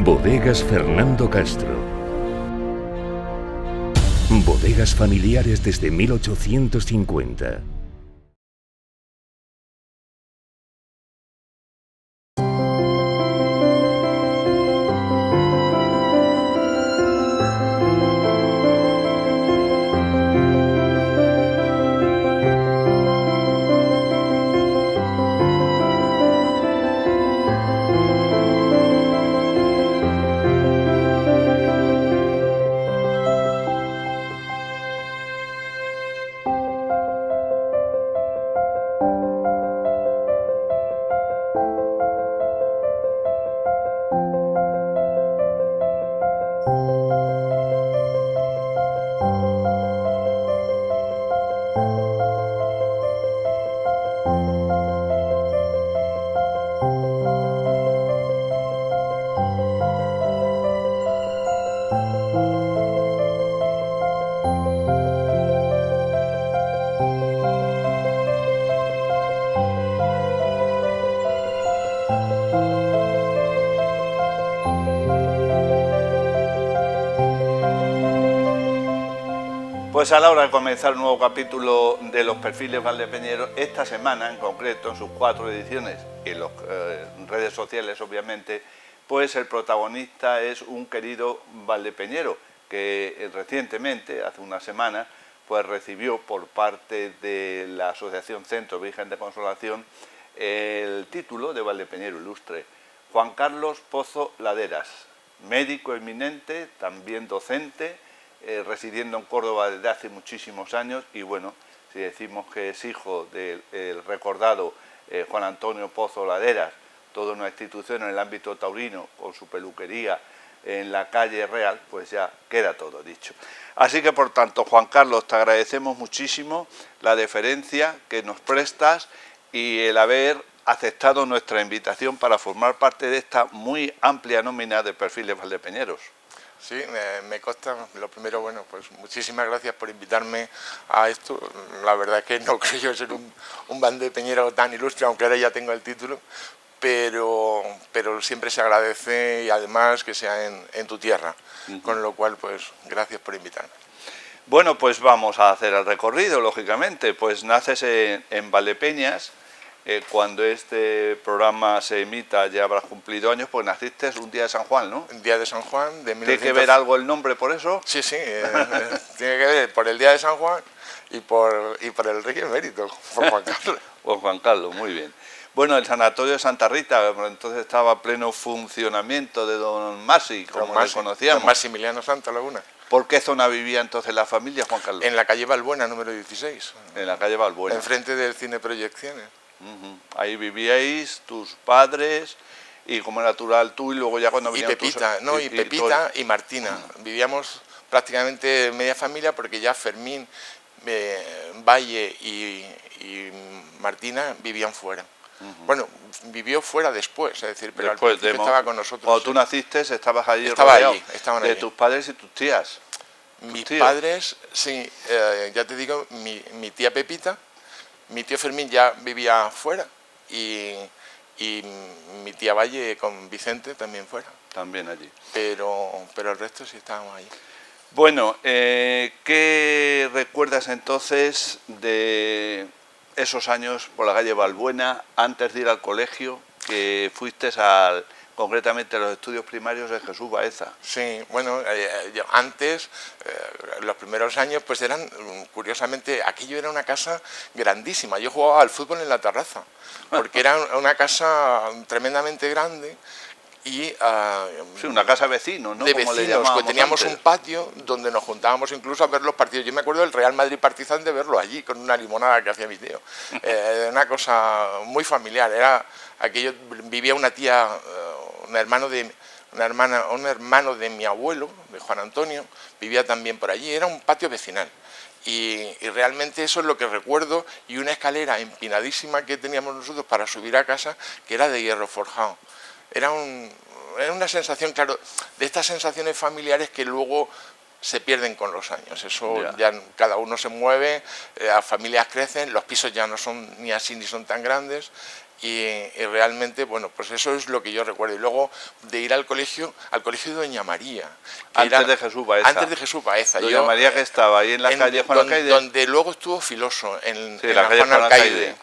Bodegas Fernando Castro. Bodegas familiares desde 1850. Pues a la hora de comenzar un nuevo capítulo de los perfiles valdepeñeros, esta semana en concreto, en sus 4 ediciones y en las redes sociales obviamente, pues el protagonista es un querido valdepeñero que recientemente, hace una semana, pues recibió por parte de la Asociación Centro Virgen de Consolación el título de valdepeñero ilustre. Juan Carlos Pozo Laderas, médico eminente, también docente, residiendo en Córdoba desde hace muchísimos años y bueno, si decimos que es hijo del recordado Juan Antonio Pozo Laderas, toda una institución en el ámbito taurino con su peluquería en la calle Real, pues ya queda todo dicho. Así que por tanto, Juan Carlos, te agradecemos muchísimo la deferencia que nos prestas y el haber aceptado nuestra invitación para formar parte de esta muy amplia nómina de perfiles valdepeñeros. Sí, me consta. Lo primero, bueno, pues muchísimas gracias por invitarme a esto. La verdad es que no creo yo ser un valdepeñero tan ilustre, aunque ahora ya tengo el título, pero siempre se agradece y además que sea en tu tierra, con lo cual, pues, gracias por invitarme. Bueno, pues vamos a hacer el recorrido, lógicamente. Pues naces en Valdepeñas. Cuando este programa se emita ya habrás cumplido años, pues naciste un día de San Juan, ¿no? El día de San Juan de 1900... ¿Tiene que ver algo el nombre por eso? Sí, sí, tiene que ver por el día de San Juan y por el rey emérito, por Juan Carlos. Por Juan Carlos, muy bien. Bueno, el sanatorio de Santa Rita, entonces estaba a pleno funcionamiento de don Masi, como le conocíamos. Don Maximiliano Santa Laguna. ¿Por qué zona vivía entonces la familia, Juan Carlos? En la calle Balbuena, número 16. En la calle Balbuena. Enfrente del Cine Proyecciones. Ahí vivíais tus padres y como natural tú y luego ya cuando venían Pepita, y Pepita y Martina. Vivíamos prácticamente media familia porque ya Fermín, Valle y Martina vivían fuera. Bueno, vivió fuera después, es decir, pero después, al principio estaba con nosotros. Cuando tú naciste estabas allí estaban de allí. Tus padres y tus tías. Mis padres, sí, ya te digo, mi tía Pepita. Mi tío Fermín ya vivía fuera y mi tía Valle con Vicente también fuera. También allí. Pero el resto sí estábamos allí. Bueno, ¿qué recuerdas entonces de esos años por la calle Balbuena antes de ir al colegio que fuiste concretamente a los estudios primarios de Jesús Baeza? Sí, bueno, antes, los primeros años, pues eran, curiosamente, aquello era una casa grandísima. Yo jugaba al fútbol en la terraza, porque era una casa tremendamente grande y... sí, una casa vecino, ¿no? De vecinos, pues teníamos un patio donde nos juntábamos incluso a ver los partidos. Yo me acuerdo del Real Madrid Partizan de verlo allí, con una limonada que hacía mi tío. Una cosa muy familiar, aquello, vivía una tía... un hermano de mi abuelo, de Juan Antonio, vivía también por allí, era un patio vecinal. Y realmente eso es lo que recuerdo, y una escalera empinadísima que teníamos nosotros para subir a casa, que era de hierro forjado. Era una sensación, claro, de estas sensaciones familiares que luego se pierden con los años. Eso ya cada uno se mueve, las familias crecen, los pisos ya no son ni así ni son tan grandes, y realmente, bueno, pues eso es lo que yo recuerdo. Y luego de ir al colegio de Doña María. Antes de Jesús Baeza. Antes de Jesús Baeza. Doña María, que estaba ahí en la calle Juan Alcaide. Donde luego estuvo Filoso, en la calle Juan Alcaide.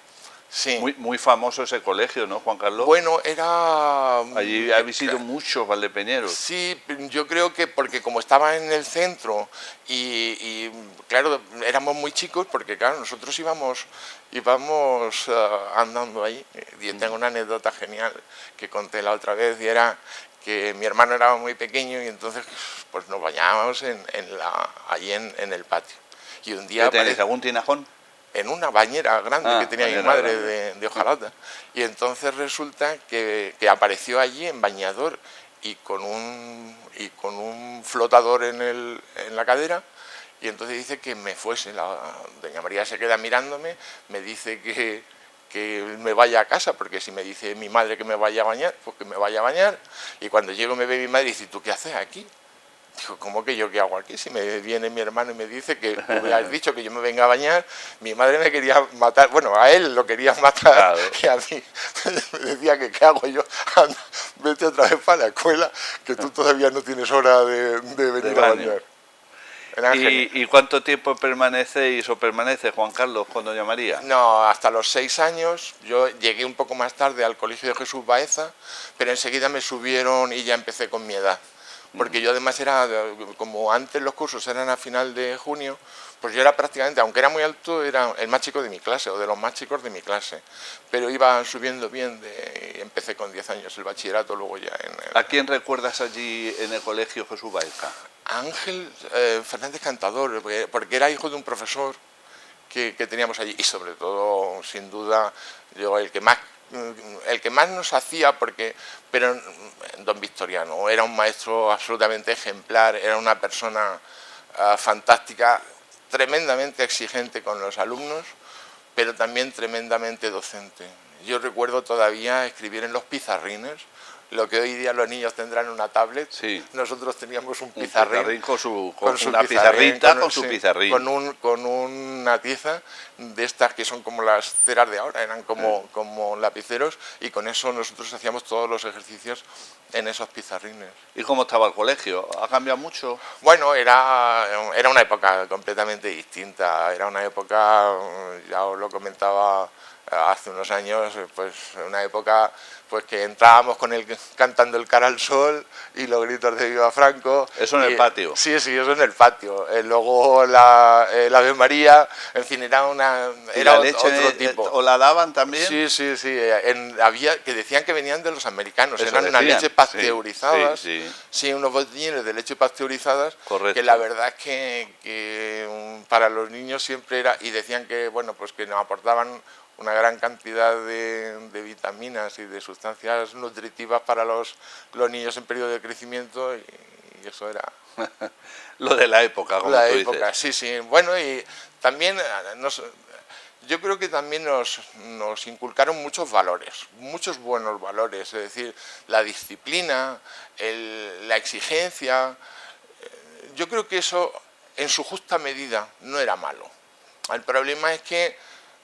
Sí. Muy famoso ese colegio, ¿no, Juan Carlos? Bueno, era... Allí habéis ido muchos valdepeñeros. Sí, yo creo que porque como estaba en el centro y claro, éramos muy chicos, porque claro, nosotros íbamos andando ahí. Y tengo una anécdota genial que conté la otra vez, y era que mi hermano era muy pequeño y entonces pues nos bañábamos allí en el patio. Y un día... ¿Qué tenéis, algún tinajón? En una bañera grande que tenía mi madre de hojalata. Y entonces resulta que apareció allí en bañador y con un flotador en la cadera, y entonces dice que me fuese. Doña María se queda mirándome, me dice que me vaya a casa, porque si me dice mi madre que me vaya a bañar, pues que me vaya a bañar. Y cuando llego me ve mi madre y dice, ¿tú qué haces aquí? Digo, ¿cómo que yo qué hago aquí? Si me viene mi hermano y me dice que tú me has dicho que yo me venga a bañar, mi madre me quería matar, bueno, a él lo quería matar, claro. Y a mí me decía que ¿qué hago yo? Anda, vete otra vez para la escuela, que tú todavía no tienes hora de venir a bañar. ¿Y cuánto tiempo permanecéis o permanece Juan Carlos con Doña María? No, hasta los 6 años. Yo llegué un poco más tarde al colegio de Jesús Baeza, pero enseguida me subieron y ya empecé con mi edad. Porque yo además era, como antes los cursos eran a final de junio, pues yo era prácticamente, aunque era muy alto, era el más chico de mi clase, o de los más chicos de mi clase. Pero iba subiendo bien, empecé con 10 años el bachillerato, luego ya en el... ¿A quién recuerdas allí en el colegio Jesús Baeza? Ángel Fernández Cantador, porque era hijo de un profesor que teníamos allí, y sobre todo, sin duda, yo el que más nos hacía, pero don Victoriano era un maestro absolutamente ejemplar, era una persona fantástica, tremendamente exigente con los alumnos, pero también tremendamente docente. Yo recuerdo todavía escribir en los pizarrines, lo que hoy día los niños tendrán una tablet, sí. Nosotros teníamos un pizarrín con una pizarrita, con su pizarrín. Con una tiza de estas que son como las ceras de ahora, eran como lapiceros, y con eso nosotros hacíamos todos los ejercicios en esos pizarrines. ¿Y cómo estaba el colegio? ¿Ha cambiado mucho? Bueno, era una época completamente distinta, era una época, ya os lo comentaba hace unos años, pues una época pues que entrábamos cantando el Cara al Sol y los gritos de Viva Franco. ¿Eso en el patio? Sí, eso en el patio. Luego la Ave María, en fin, era otro tipo. ¿O la daban también? Sí. Había que decían que venían de los americanos, eran unas leches pasteurizadas, sí, unos botellines de leche pasteurizadas. Correcto. Que la verdad es que para los niños siempre era, y decían que, bueno, pues que nos aportaban una gran cantidad de vitaminas y de sustancias nutritivas para los niños en periodo de crecimiento, y eso era... Lo de la época, como tú dices. Sí. Bueno, y también yo creo que también nos inculcaron muchos valores, muchos buenos valores, es decir, la disciplina, la exigencia. Yo creo que eso, en su justa medida, no era malo. El problema es que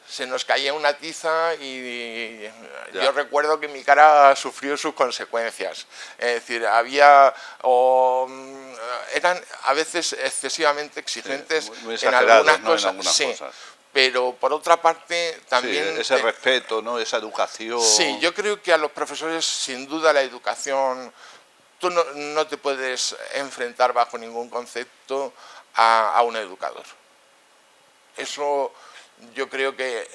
se nos caía una tiza y yo recuerdo que mi cara sufrió sus consecuencias. Es decir, eran a veces excesivamente exigentes muy en algunas cosas. En algunas cosas. Pero por otra parte también... ese respeto, ¿no? Esa educación... Sí, yo creo que a los profesores, sin duda, la educación... Tú no te puedes enfrentar bajo ningún concepto a un educador. Eso... Yo creo que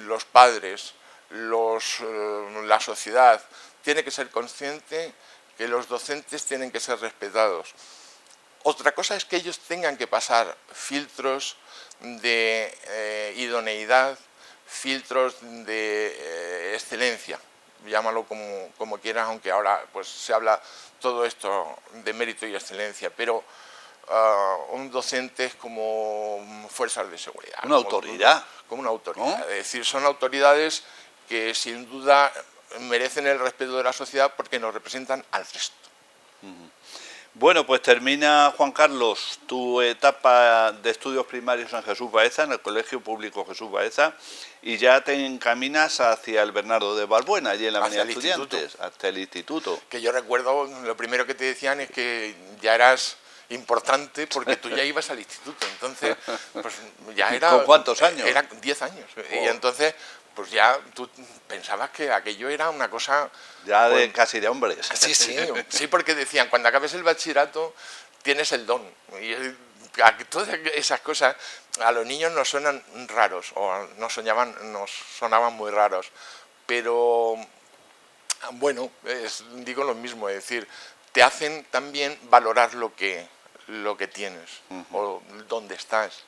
los padres, la sociedad, tiene que ser consciente que los docentes tienen que ser respetados. Otra cosa es que ellos tengan que pasar filtros de idoneidad, filtros de excelencia, llámalo como quieras, aunque ahora pues se habla todo esto de mérito y excelencia, pero un docente es como fuerzas de seguridad. Una autoridad. Como una autoridad. ¿No? Es decir, son autoridades que sin duda merecen el respeto de la sociedad porque nos representan al resto. Bueno, pues termina, Juan Carlos, tu etapa de estudios primarios en Jesús Baeza, en el Colegio Público Jesús Baeza, y ya te encaminas hacia el Bernardo de Balbuena, allí en la Avenida Estudiantes, hasta el instituto. Que yo recuerdo, lo primero que te decían es que ya eras importante porque tú ya ibas al instituto, entonces pues ya era... ¿Con cuántos años? Era 10 años, Oh. y entonces pues ya tú pensabas que aquello era una cosa... Ya de pues, casi de hombres. Sí, porque decían, cuando acabes el bachillerato tienes el don. Y todas esas cosas a los niños nos suenan raros, o nos sonaban muy raros, pero bueno, digo lo mismo, es decir, te hacen también valorar lo que tienes, o dónde estás.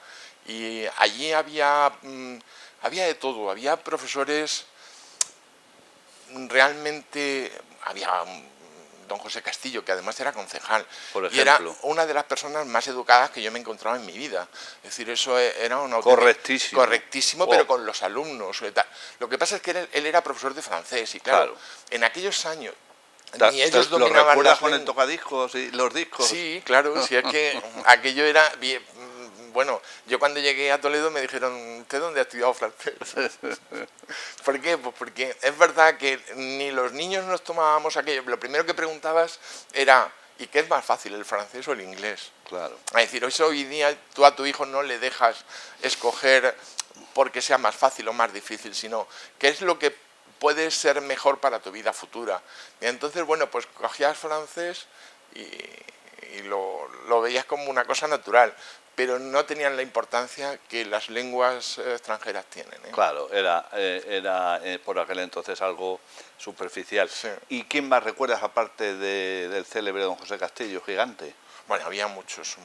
Y allí había de todo, había profesores realmente, había don José Castillo, que además era concejal, Por y era ejemplo. una de las personas más educadas que yo me he encontrado en mi vida. Es decir, eso era un Correctísimo. correctísimo, pero con los alumnos. Lo que pasa es que él era profesor de francés, y claro. En aquellos años ni ellos ¿Lo dominaban recuerdas las con el lenguas. tocadiscos y los discos? Sí, claro, si es que aquello era bien. Bueno, yo cuando llegué a Toledo me dijeron, ¿usted dónde ha estudiado francés? ¿Por qué? Pues porque es verdad que ni los niños nos tomábamos aquello. Lo primero que preguntabas era, ¿y qué es más fácil, el francés o el inglés? Claro. Es decir, hoy día tú a tu hijo no le dejas escoger porque sea más fácil o más difícil, sino qué es lo que puede ser mejor para tu vida futura. Y entonces, bueno, pues cogías francés y lo veías como una cosa natural, pero no tenían la importancia que las lenguas extranjeras tienen. Claro, era por aquel entonces algo superficial. Sí. ¿Y quién más recuerdas aparte del célebre don José Castillo, gigante? Bueno, había muchos,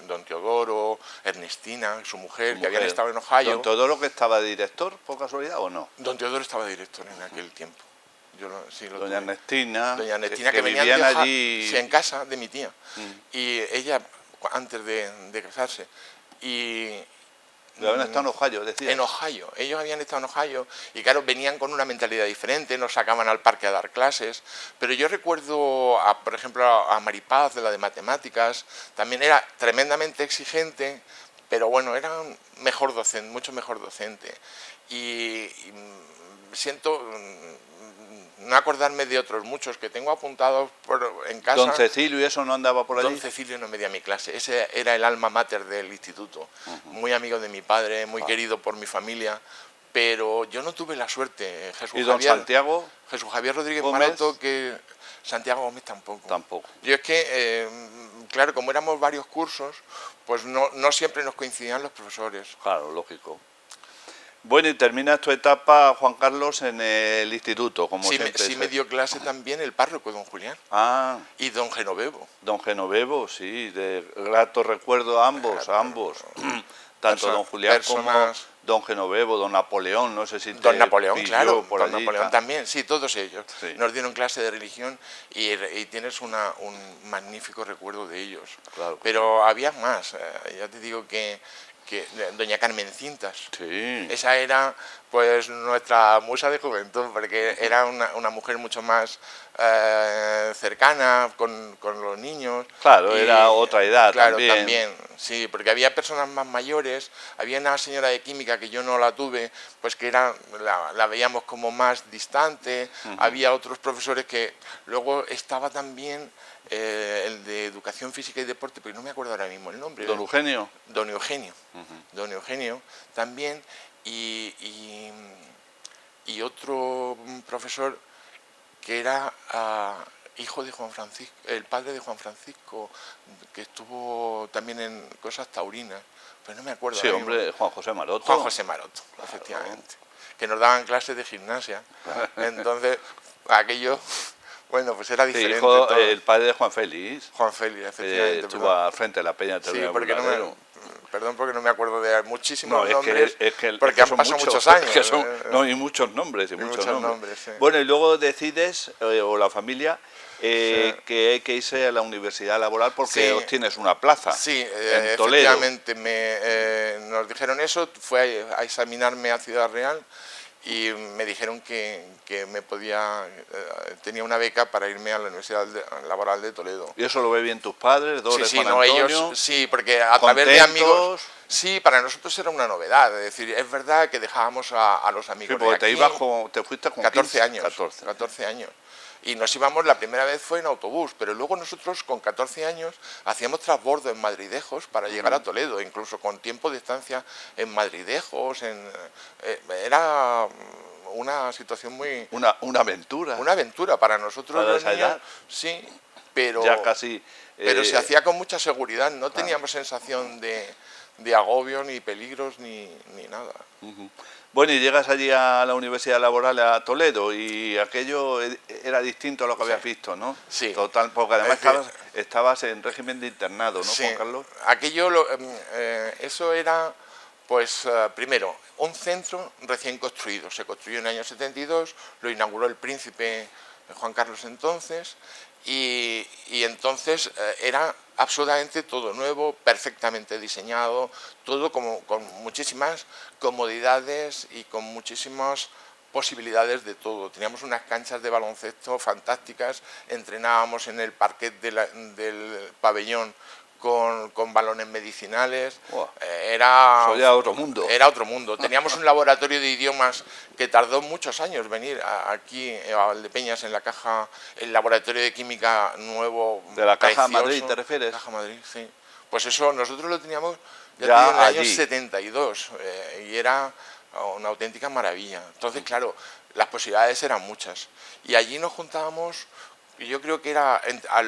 don Teodoro, Ernestina, su mujer, que habían estado en Ohio. ¿Don Teodoro que estaba de director, por casualidad, o no? Don Teodoro estaba de director en aquel tiempo. Doña Ernestina, que venían vivían de Ohio, allí... sí, en casa de mi tía. Y ella, antes de casarse, habían estado en Ohio, decía. En Ohio, ellos habían estado en Ohio y claro, venían con una mentalidad diferente, nos sacaban al parque a dar clases, pero yo recuerdo, por ejemplo, a Maripaz, de la de matemáticas, también era tremendamente exigente, pero bueno, era mucho mejor docente. Y siento no acordarme de otros muchos que tengo apuntados en casa. ¿Don Cecilio y eso no andaba por allí? Don Cecilio no me dio a mi clase, ese era el alma mater del instituto, muy amigo de mi padre, muy querido por mi familia, pero yo no tuve la suerte. ¿Y don Santiago? Jesús Javier Rodríguez Gómez. Maroto, que Santiago Gómez tampoco. Tampoco. Yo es que, claro, como éramos varios cursos, pues no siempre nos coincidían los profesores. Claro, lógico. Bueno, y terminas tu etapa, Juan Carlos, en el instituto, como siempre. Sí me dio clase también el párroco, don Julián. Ah. Y don Genovevo. Don Genovevo, sí, de grato recuerdo a ambos. Tanto don Julián como don Genovevo, don Napoleón, no sé si te Don Napoleón, pilló claro, por don allí, Napoleón también, sí, todos ellos. Sí. Nos dieron clase de religión y tienes un magnífico recuerdo de ellos. Claro. Pero había más, ya te digo que doña Carmen Cintas. Sí. Esa era pues nuestra musa de juventud, porque era una mujer mucho más cercana con los niños. Claro, era otra edad también, sí, porque había personas más mayores, había una señora de química que yo no la tuve, pues que la veíamos como más distante, había otros profesores que luego estaba también el de educación física y deporte, pero no me acuerdo ahora mismo el nombre. ¿Don Eugenio? Don Eugenio. Don Eugenio también, y otro profesor que era hijo de Juan Francisco, el padre de Juan Francisco, que estuvo también en cosas taurinas, pero no me acuerdo. Sí, hombre, Juan José Maroto. Juan José Maroto, claro. Efectivamente. Que nos daban clases de gimnasia. Entonces, aquello... Bueno, pues era diferente. Hijo, el padre de Juan Félix. Juan Félix, efectivamente. Estuvo al frente de la Peña de sí, porque perdón, porque no me acuerdo de muchísimos nombres, porque han pasado muchos años. Y muchos nombres. Y muchos nombres. Sí. Bueno, y luego decides, o la familia, que hay que irse a la universidad laboral porque obtienes una plaza en Toledo. Efectivamente, nos dijeron eso, fue a examinarme a Ciudad Real y me dijeron que me podía, tenía una beca para irme a la Universidad Laboral de Toledo. ¿Y eso lo ve bien tus padres, Dolores, Sí, Juan no, Antonio? ellos, sí, porque a través de amigos... ¿Contentos? Sí, para nosotros era una novedad, es decir, es verdad que dejábamos a los amigos Sí, porque de aquí, te fuiste con 14 años, 14. 14 años. Y nos íbamos, la primera vez fue en autobús, pero luego nosotros con 14 años hacíamos transbordo en Madridejos para llegar a Toledo, incluso con tiempo de estancia en Madridejos, era una situación muy... Una aventura. Una aventura para nosotros Para los esa niños, edad. sí, pero... Ya casi... Pero se hacía con mucha seguridad, no teníamos sensación de agobio, ni peligros, ni nada. Bueno, y llegas allí a la Universidad Laboral a Toledo y aquello era distinto a lo que habías visto, ¿no? Sí. Total, porque además estabas en régimen de internado, ¿no, Sí, Juan Carlos? aquello, eso era, pues, primero, un centro recién construido. Se construyó en el año 72, lo inauguró el príncipe Juan Carlos entonces, y entonces era absolutamente todo nuevo, perfectamente diseñado, todo con muchísimas comodidades y con muchísimas posibilidades de todo. Teníamos unas canchas de baloncesto fantásticas, entrenábamos en el parquet del pabellón con balones medicinales. Wow. Era ya otro mundo. Era otro mundo. Teníamos un laboratorio de idiomas que tardó muchos años venir aquí a Valdepeñas en la caja, el laboratorio de química nuevo. ¿De la Caja precioso. Madrid te refieres? Caja Madrid, sí. Pues eso nosotros lo teníamos ya Ya en el año allí. 72 y era una auténtica maravilla. Entonces, claro, las posibilidades eran muchas. Y allí nos juntábamos... Y yo creo que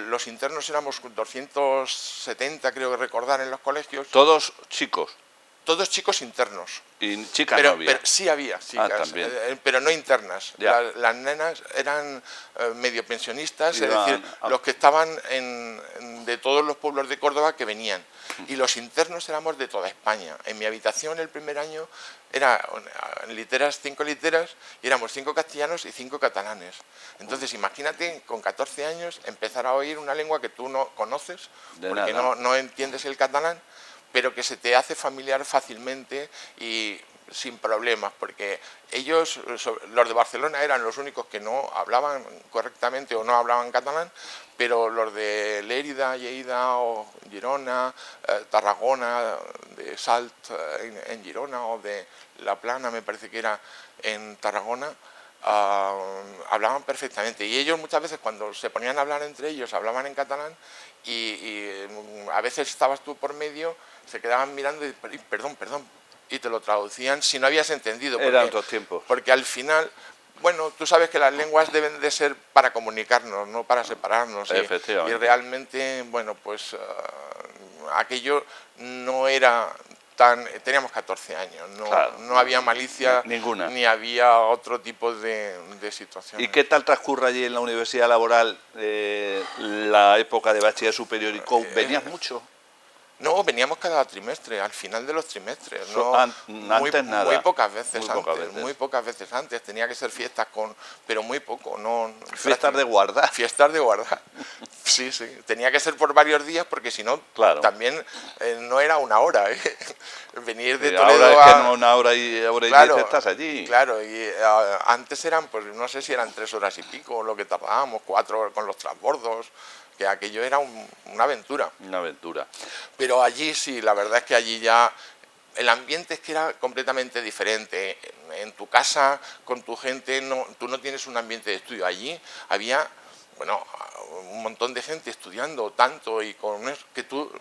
los internos éramos 270, creo que recordar, en los colegios. Todos chicos. Todos chicos internos. Y chicas no había. Pero sí había chicas, también. pero no internas. Las nenas eran medio pensionistas, es decir, los que estaban de todos los pueblos de Córdoba que venían. Y los internos éramos de toda España. En mi habitación el primer año era 5 literas, y éramos 5 castellanos y 5 catalanes. Entonces imagínate con 14 años empezar a oír una lengua que tú no conoces, porque no entiendes el catalán, pero que se te hace familiar fácilmente y sin problemas, porque ellos, los de Barcelona, eran los únicos que no hablaban correctamente o no hablaban catalán, pero los de Lérida, Lleida o Girona, Tarragona, de Salt en Girona o de La Plana, me parece que era en Tarragona, hablaban perfectamente. Y ellos muchas veces cuando se ponían a hablar entre ellos hablaban en catalán y a veces estabas tú por medio, se quedaban mirando y perdón, y te lo traducían si no habías entendido. Eran otros tiempos. Porque al final, bueno, tú sabes que las lenguas deben de ser para comunicarnos, no para separarnos. Efectivamente. Y realmente, bueno, pues aquello no era tan... Teníamos 14 años, no había malicia ninguna, ni había otro tipo de situación. ¿Y qué tal transcurre allí en la Universidad Laboral la época de bachiller superior y COU? ¿Venías mucho? No, veníamos cada trimestre, al final de los trimestres. Antes nada. Muy pocas veces antes. Tenía que ser fiestas pero muy poco. Fiestas de guardar. Fiestas de guardar. Sí. Tenía que ser por varios días porque si no, también no era una hora. Venir de Toledo ahora es que no, una hora y 10 estás allí. Claro, y antes eran, pues no sé si eran 3 horas y pico lo que tardábamos, 4 con los transbordos. Que aquello era una aventura. Una aventura. Pero allí sí, la verdad es que allí ya el ambiente es que era completamente diferente. En tu casa, con tu gente, tú no tienes un ambiente de estudio. Allí había, bueno, un montón de gente estudiando tanto y con eso que tú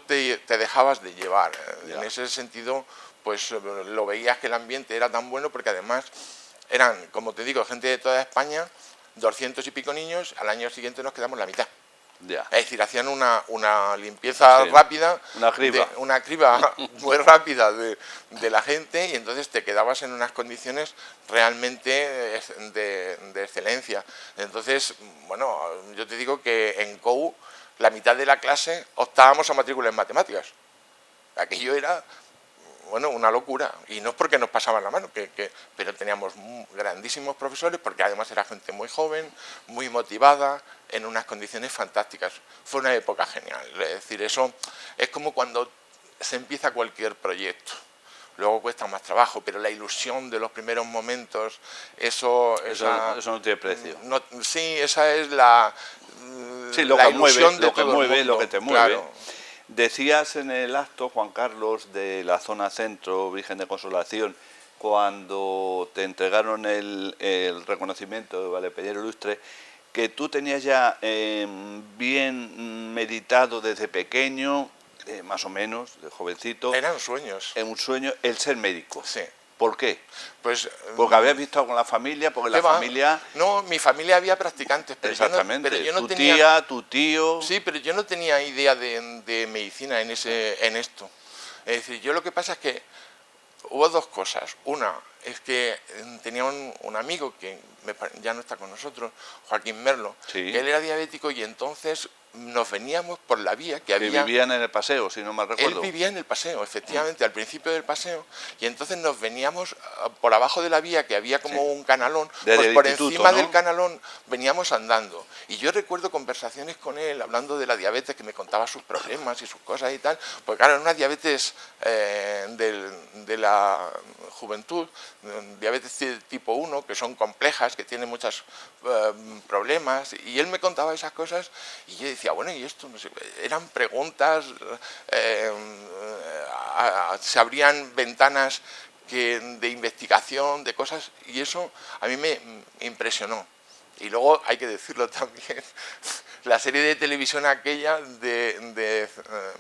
te dejabas de llevar. En ese sentido, pues lo veías que el ambiente era tan bueno porque además eran, como te digo, gente de toda España, 200 y pico niños, al año siguiente nos quedamos la mitad. Es decir, hacían una limpieza rápida, una criba muy rápida de la gente, y entonces te quedabas en unas condiciones realmente de excelencia. Entonces, bueno, yo te digo que en COU la mitad de la clase optábamos a matrícula en matemáticas. Aquello era... Bueno, una locura, y no es porque nos pasaban la mano, pero teníamos grandísimos profesores, porque además era gente muy joven, muy motivada, en unas condiciones fantásticas. Fue una época genial, es decir, eso es como cuando se empieza cualquier proyecto. luego cuesta más trabajo, pero la ilusión de los primeros momentos, Eso no tiene precio. Sí, esa es la, sí, lo la que ilusión mueve, de lo que todo el mueve, mundo, lo que te mueve. claro. Decías en el acto, Juan Carlos, de la zona centro, Virgen de Consolación, cuando te entregaron el reconocimiento de Valdepeñero Ilustre, que tú tenías ya bien meditado desde pequeño, más o menos, de jovencito, Eran sueños. en un sueño, el ser médico. Sí. ¿Por qué? Pues, Porque habías visto con la familia, porque la familia... No, mi familia había practicantes, pero Exactamente, yo no tu tenía... tía, tu tío... Sí, pero yo no tenía idea de medicina en esto. Es decir, yo lo que pasa es que hubo dos cosas. Una es que tenía un amigo que ya no está con nosotros, Joaquín Merlo, Sí. que él era diabético y entonces nos veníamos por la vía que había... vivían en el paseo, si no mal recuerdo. Él vivía en el paseo, efectivamente, al principio del paseo, y entonces nos veníamos por abajo de la vía, que había como un canalón, Desde pues por el instituto, encima ¿no? del canalón veníamos andando. Y yo recuerdo conversaciones con él, hablando de la diabetes, que me contaba sus problemas y sus cosas y tal, porque claro, era una diabetes de la juventud, diabetes tipo 1, que son complejas, que tienen muchos problemas, y él me contaba esas cosas, y yo decía, bueno, y esto, no sé, eran preguntas, se abrían ventanas de investigación, de cosas, y eso a mí me impresionó. Y luego, hay que decirlo también, la serie de televisión aquella de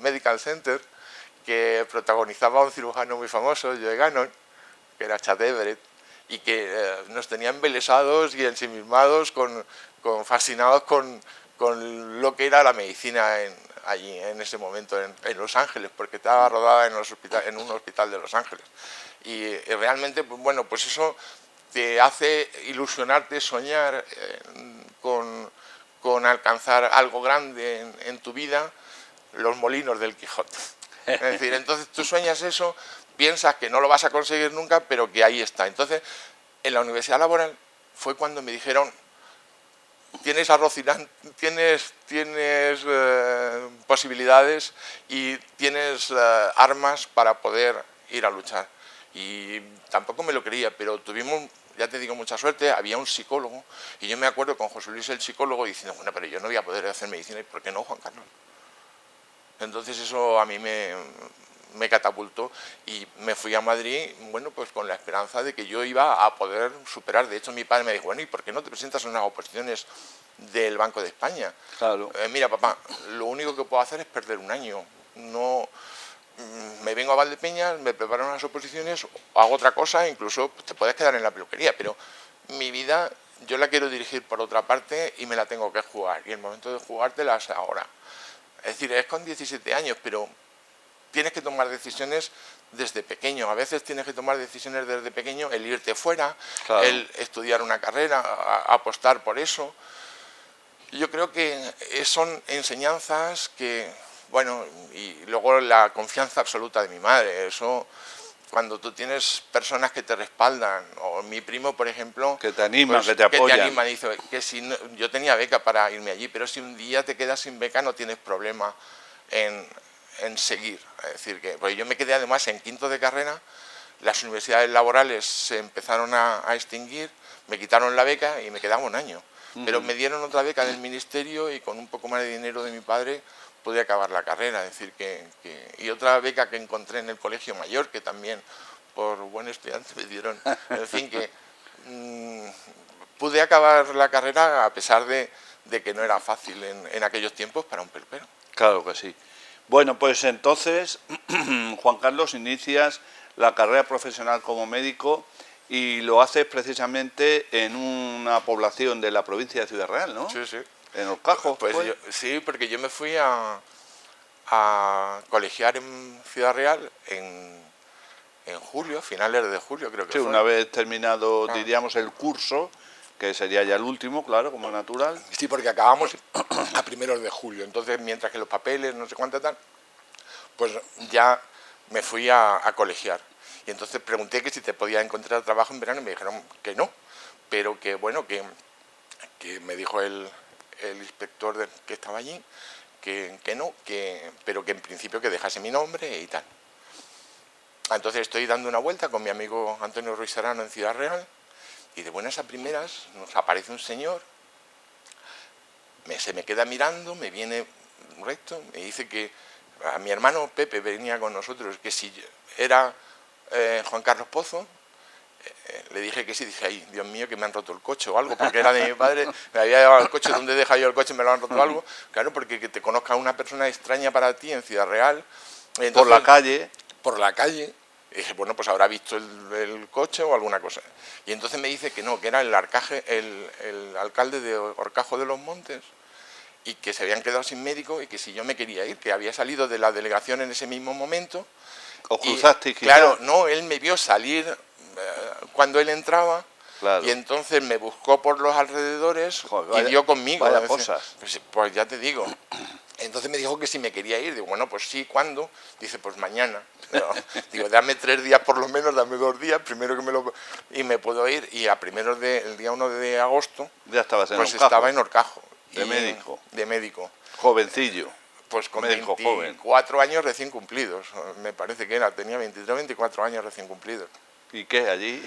Medical Center, que protagonizaba un cirujano muy famoso, Joe Gannon, que era Chad Everett, y que nos tenía embelesados y ensimismados, fascinados con lo que era la medicina allí en ese momento en Los Ángeles, porque estaba rodada en un hospital de Los Ángeles. Y realmente, pues, bueno, pues eso te hace ilusionarte, soñar con alcanzar algo grande en tu vida, los molinos del Quijote. Es decir, entonces tú sueñas eso, piensas que no lo vas a conseguir nunca, pero que ahí está. Entonces, en la universidad laboral fue cuando me dijeron, tienes a Rocinante, tienes posibilidades y tienes armas para poder ir a luchar. Y tampoco me lo creía, pero tuvimos, ya te digo, mucha suerte. Había un psicólogo, y yo me acuerdo con José Luis, el psicólogo, diciendo, bueno, pero yo no voy a poder hacer medicina, ¿y por qué no, Juan Carlos? Entonces eso a mí me catapultó y me fui a Madrid, bueno, pues con la esperanza de que yo iba a poder superar. De hecho, mi padre me dijo, bueno, ¿y por qué no te presentas en unas oposiciones del Banco de España? Claro. Mira, papá, lo único que puedo hacer es perder un año. No, me vengo a Valdepeñas, me preparo unas oposiciones, hago otra cosa, incluso pues, te puedes quedar en la peluquería, pero mi vida yo la quiero dirigir por otra parte y me la tengo que jugar. Y el momento de jugártela es ahora. Es decir, es con 17 años, pero tienes que tomar decisiones desde pequeño. A veces tienes que tomar decisiones desde pequeño, el irte fuera, claro, el estudiar una carrera, apostar por eso. Yo creo que son enseñanzas que, bueno, y luego la confianza absoluta de mi madre. Eso, cuando tú tienes personas que te respaldan, o mi primo, por ejemplo, que te animan, pues, que te apoyan. Que te animan, dice que si no, yo tenía beca para irme allí, pero si un día te quedas sin beca no tienes problema en seguir. Es decir, que pues yo me quedé además en quinto de carrera, las universidades laborales se empezaron a extinguir, me quitaron la beca y me quedaba un año. Pero me dieron otra beca del ministerio y con un poco más de dinero de mi padre pude acabar la carrera. Es decir, y otra beca que encontré en el Colegio Mayor, que también por buen estudiante me dieron. En fin, que pude acabar la carrera a pesar de que no era fácil en aquellos tiempos para un peluquero. Claro que sí. Bueno, pues entonces, Juan Carlos, inicias la carrera profesional como médico y lo haces precisamente en una población de la provincia de Ciudad Real, ¿no? Sí, sí. En Horcajo. Pues sí, porque yo me fui a colegiar en Ciudad Real en julio, finales de julio creo que sí, fue. Una vez terminado, diríamos, el curso, que sería ya el último, claro, como natural. Sí, porque acabamos a primeros de julio, entonces mientras que los papeles, no sé cuánto tal, pues ya me fui a colegiar. Y entonces pregunté que si te podía encontrar trabajo en verano y me dijeron que no, pero que bueno, que me dijo el inspector que estaba allí, que no, pero que en principio que dejase mi nombre y tal. Entonces estoy dando una vuelta con mi amigo Antonio Ruiz Serrano en Ciudad Real y de buenas a primeras nos aparece un señor, se me queda mirando, me viene recto, me dice que a mi hermano Pepe venía con nosotros, que si era Juan Carlos Pozo. Le dije que sí, dije, ay, Dios mío, que me han roto el coche o algo, porque era de mi padre, me había llevado el coche, ¿dónde he dejado yo el coche? Me lo han roto algo. Claro, porque que te conozca una persona extraña para ti en Ciudad Real. Entonces, por la calle. Por la calle. Y dije, bueno, pues habrá visto el coche o alguna cosa. Y entonces me dice que no, que era el alcalde de Horcajo de los Montes, y que se habían quedado sin médico y que si yo me quería ir, que había salido de la delegación en ese mismo momento. ¿Os cruzasteis? Claro, no, él me vio salir cuando él entraba, claro. Y entonces me buscó por los alrededores. Joder, y dio conmigo. Vaya cosas. Pues ya te digo. Entonces me dijo que si me quería ir. Digo, bueno, pues sí, ¿cuándo? Dice, pues mañana. No. Digo, dame 3 días por lo menos, dame 2 días, primero que y me puedo ir. Y el día 1 de agosto, ya estabas en pues Horcajo. Estaba en Horcajo. De médico. De médico. Jovencillo. Pues con médico 24 años recién cumplidos, me parece que tenía 23 o 24 años recién cumplidos. ¿Y qué allí?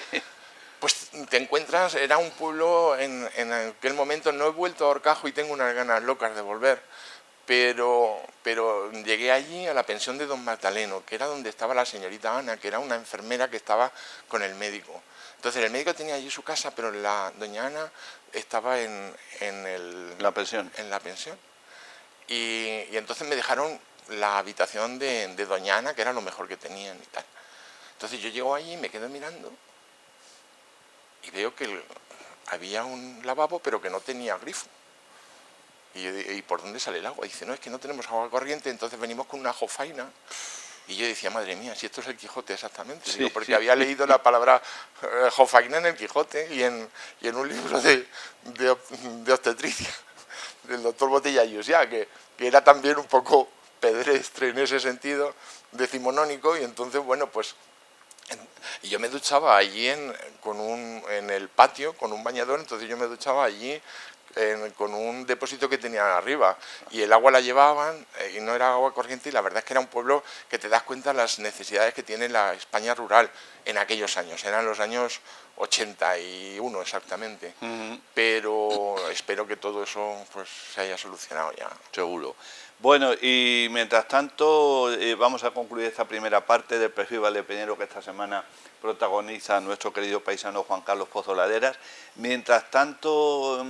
Pues te encuentras, era un pueblo, en aquel momento no he vuelto a Horcajo y tengo unas ganas locas de volver, pero llegué allí a la pensión de don Magdaleno, que era donde estaba la señorita Ana, que era una enfermera que estaba con el médico. Entonces el médico tenía allí su casa, pero la doña Ana estaba en la pensión. En la pensión. Y entonces me dejaron la habitación de doña Ana, que era lo mejor que tenían y tal. Entonces yo llego allí y me quedo mirando y veo que había un lavabo pero que no tenía grifo. ¿Y por dónde sale el agua? Dice, no, es que no tenemos agua corriente, entonces venimos con una jofaina. Y yo decía, madre mía, si esto es el Quijote exactamente. Sí, digo, porque sí. Había leído la palabra jofaina en el Quijote y en un libro de obstetricia del doctor Botella Llusià, que era también un poco pedestre en ese sentido, decimonónico, y entonces, bueno, pues... Y yo me duchaba allí en el patio con un bañador, entonces yo me duchaba allí con un depósito que tenían arriba, y el agua la llevaban y no era agua corriente, y la verdad es que era un pueblo que te das cuenta de las necesidades que tiene la España rural en aquellos años, eran los años 81 exactamente, pero espero que todo eso pues se haya solucionado ya. Seguro. Bueno, y mientras tanto vamos a concluir esta primera parte del perfil valdepeñero que esta semana protagoniza nuestro querido paisano Juan Carlos Pozo Laderas. Mientras tanto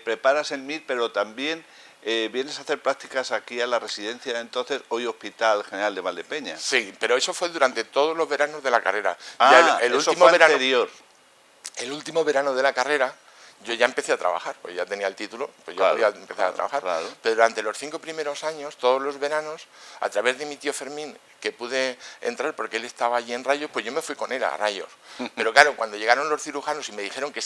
preparas el MIR, pero también vienes a hacer prácticas aquí a la residencia, entonces, hoy Hospital General de Valdepeñas. Sí, pero eso fue durante todos los veranos de la carrera. Ah, ya el eso último fue verano, anterior. El último verano de la carrera yo ya empecé a trabajar, pues ya tenía el título, pues yo podía empezar a trabajar. Claro. Pero durante los 5 primeros años, todos los veranos, a través de mi tío Fermín, que pude entrar porque él estaba allí en Rayos, pues yo me fui con él a Rayos. Pero claro, cuando llegaron los cirujanos y me dijeron que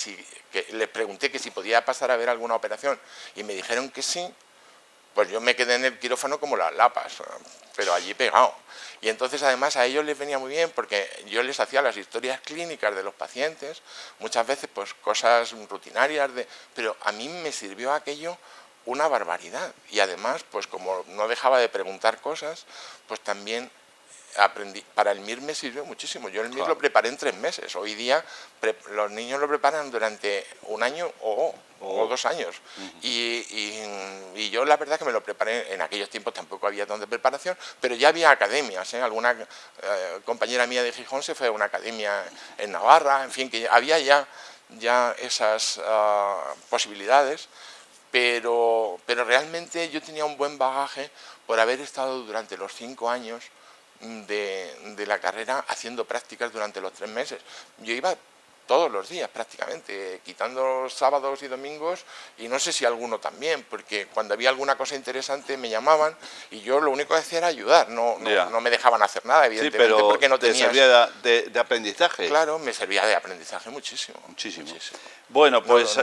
les pregunté que si podía pasar a ver alguna operación y me dijeron que sí, pues yo me quedé en el quirófano como las lapas, pero allí pegado. Y entonces además a ellos les venía muy bien porque yo les hacía las historias clínicas de los pacientes, muchas veces pues cosas rutinarias, pero a mí me sirvió aquello una barbaridad. Y además, pues como no dejaba de preguntar cosas, pues también aprendí. Para el MIR me sirvió muchísimo. Yo el MIR lo preparé en 3 meses. Hoy día los niños lo preparan durante 1 año o 2 años. Y yo la verdad que me lo preparé, en aquellos tiempos tampoco había tanta preparación, pero ya había academias, ¿eh? Alguna compañera mía de Gijón se fue a una academia en Navarra, en fin, que había ya esas posibilidades, pero realmente yo tenía un buen bagaje por haber estado durante los 5 años de la carrera haciendo prácticas durante los 3 meses. Yo iba todos los días prácticamente, quitando sábados y domingos, y no sé si alguno también, porque cuando había alguna cosa interesante me llamaban y yo lo único que hacía era ayudar, no me dejaban hacer nada, evidentemente, sí, pero porque no tenías... ¿te servía de aprendizaje? Claro, me servía de aprendizaje muchísimo. Muchísimo. Bueno, pues...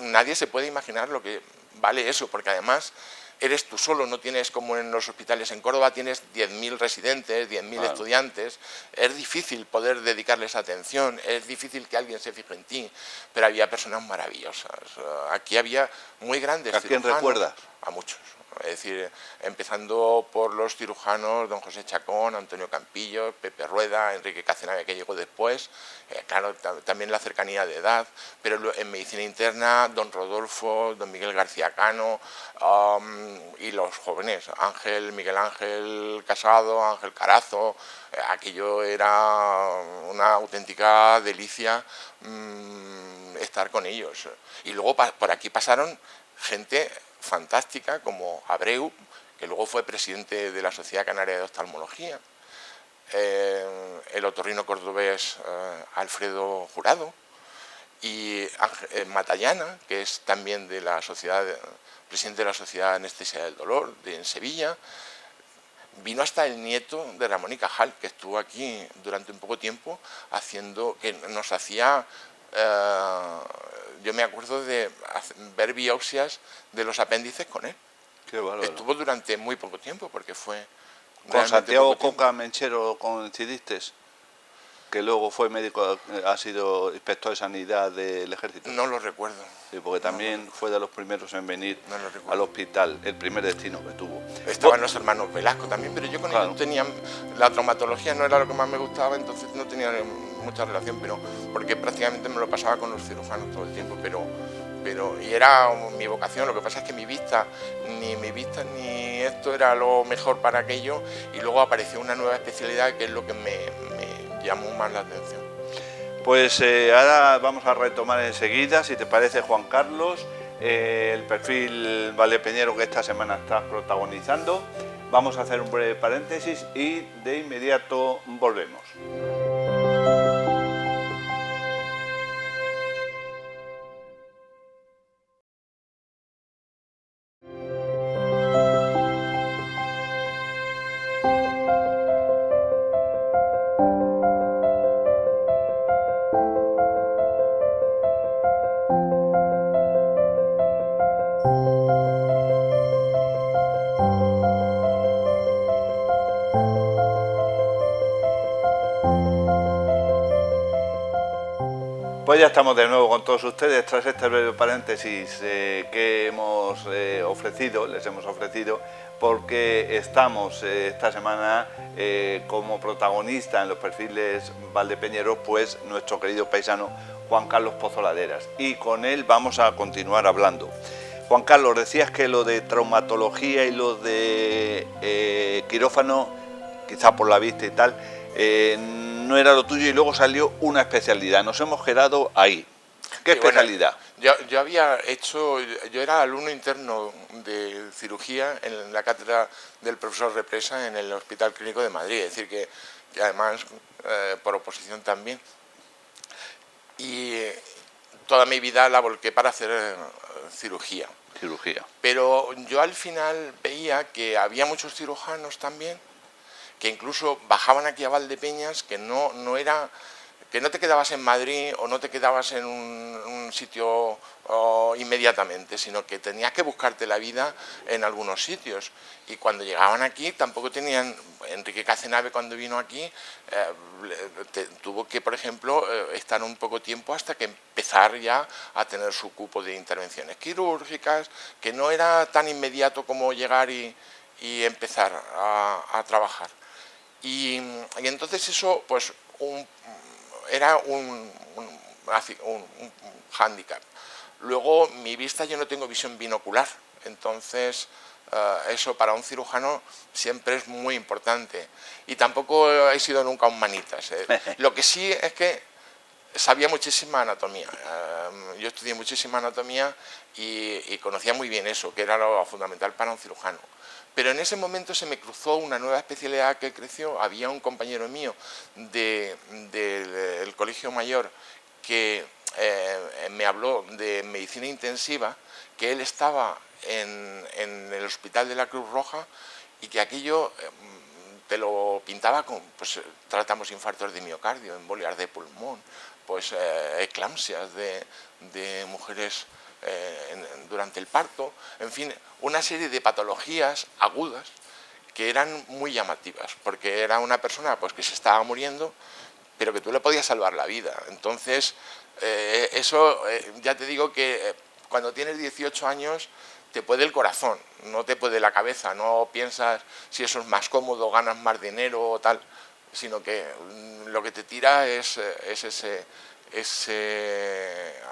nadie se puede imaginar lo que vale eso, porque además... Eres tú solo, no tienes como en los hospitales en Córdoba, tienes 10.000 residentes, 10.000 estudiantes, es difícil poder dedicarles atención, es difícil que alguien se fije en ti, pero había personas maravillosas, aquí había muy grandes cirujanos. ¿A quién recuerdas? A muchos. Es decir, empezando por los cirujanos, don José Chacón, Antonio Campillo, Pepe Rueda, Enrique Cazenave, que llegó después, claro, también la cercanía de edad, pero en medicina interna, don Rodolfo, don Miguel García Cano, y los jóvenes, Miguel Ángel Casado, Ángel Carazo, aquello era una auténtica delicia estar con ellos. Y luego por aquí pasaron gente fantástica como Abreu, que luego fue presidente de la Sociedad Canaria de Oftalmología, el otorrino cordobés Alfredo Jurado, y Matallana, que es también de la sociedad, presidente de la Sociedad de Anestesia del Dolor en Sevilla. Vino hasta el nieto de Ramón y Cajal, que estuvo aquí durante un poco tiempo que nos hacía, yo me acuerdo de ver biopsias de los apéndices con él. Qué bárbaro. Estuvo durante muy poco tiempo, porque fue... ¿Con Santiago Coca Menchero coincidiste? Que luego fue médico, ha sido inspector de sanidad del ejército. No lo recuerdo. Sí, porque también fue de los primeros en venir al hospital, el primer destino que tuvo. Estaban los hermanos Velasco también, pero yo con ellos tenía... La traumatología no era lo que más me gustaba, entonces no tenía mucha relación, pero porque prácticamente me lo pasaba con los cirujanos todo el tiempo, y era mi vocación. Lo que pasa es que mi vista ni esto era lo mejor para aquello, y luego apareció una nueva especialidad que es lo que me llamó más la atención. Pues ahora vamos a retomar enseguida, si te parece, Juan Carlos, el perfil valdepeñero que esta semana estás protagonizando. Vamos a hacer un breve paréntesis y de inmediato volvemos. Pues ya estamos de nuevo con todos ustedes tras este breve paréntesis que hemos les hemos ofrecido, porque estamos esta semana como protagonista en los perfiles valdepeñeros, pues nuestro querido paisano Juan Carlos Pozo Laderas, y con él vamos a continuar hablando. Juan Carlos, decías que lo de traumatología y lo de quirófano, quizá por la vista y tal, no era lo tuyo, y luego salió una especialidad. Nos hemos quedado ahí. ¿Qué especialidad? Bueno, yo era alumno interno de cirugía en la cátedra del profesor Represa en el Hospital Clínico de Madrid, es decir, que además por oposición también. Y toda mi vida la volqué para hacer cirugía. Pero yo al final veía que había muchos cirujanos también que incluso bajaban aquí a Valdepeñas, que no te quedabas en Madrid o no te quedabas en un sitio inmediatamente, sino que tenías que buscarte la vida en algunos sitios. Y cuando llegaban aquí tampoco tenían... Enrique Cazenave, cuando vino aquí, tuvo que, por ejemplo, estar un poco tiempo hasta que empezar ya a tener su cupo de intervenciones quirúrgicas, que no era tan inmediato como llegar y empezar a trabajar. Y entonces eso pues era un hándicap. Luego mi vista, yo no tengo visión binocular, entonces eso para un cirujano siempre es muy importante. Y tampoco he sido nunca un manitas. Lo que sí es que sabía muchísima anatomía. Yo estudié muchísima anatomía y conocía muy bien eso, que era lo fundamental para un cirujano. Pero en ese momento se me cruzó una nueva especialidad que creció. Había un compañero mío del Colegio Mayor que me habló de medicina intensiva, que él estaba en el hospital de la Cruz Roja y que aquello te lo pintaba con, pues tratamos infartos de miocardio, embolias de pulmón, pues eclampsias de mujeres durante el parto, en fin, una serie de patologías agudas que eran muy llamativas, porque era una persona pues que se estaba muriendo, pero que tú le podías salvar la vida. Entonces, eso ya te digo que cuando tienes 18 años te puede el corazón, no te puede la cabeza, no piensas si eso es más cómodo, ganas más dinero o tal, sino que lo que te tira es ese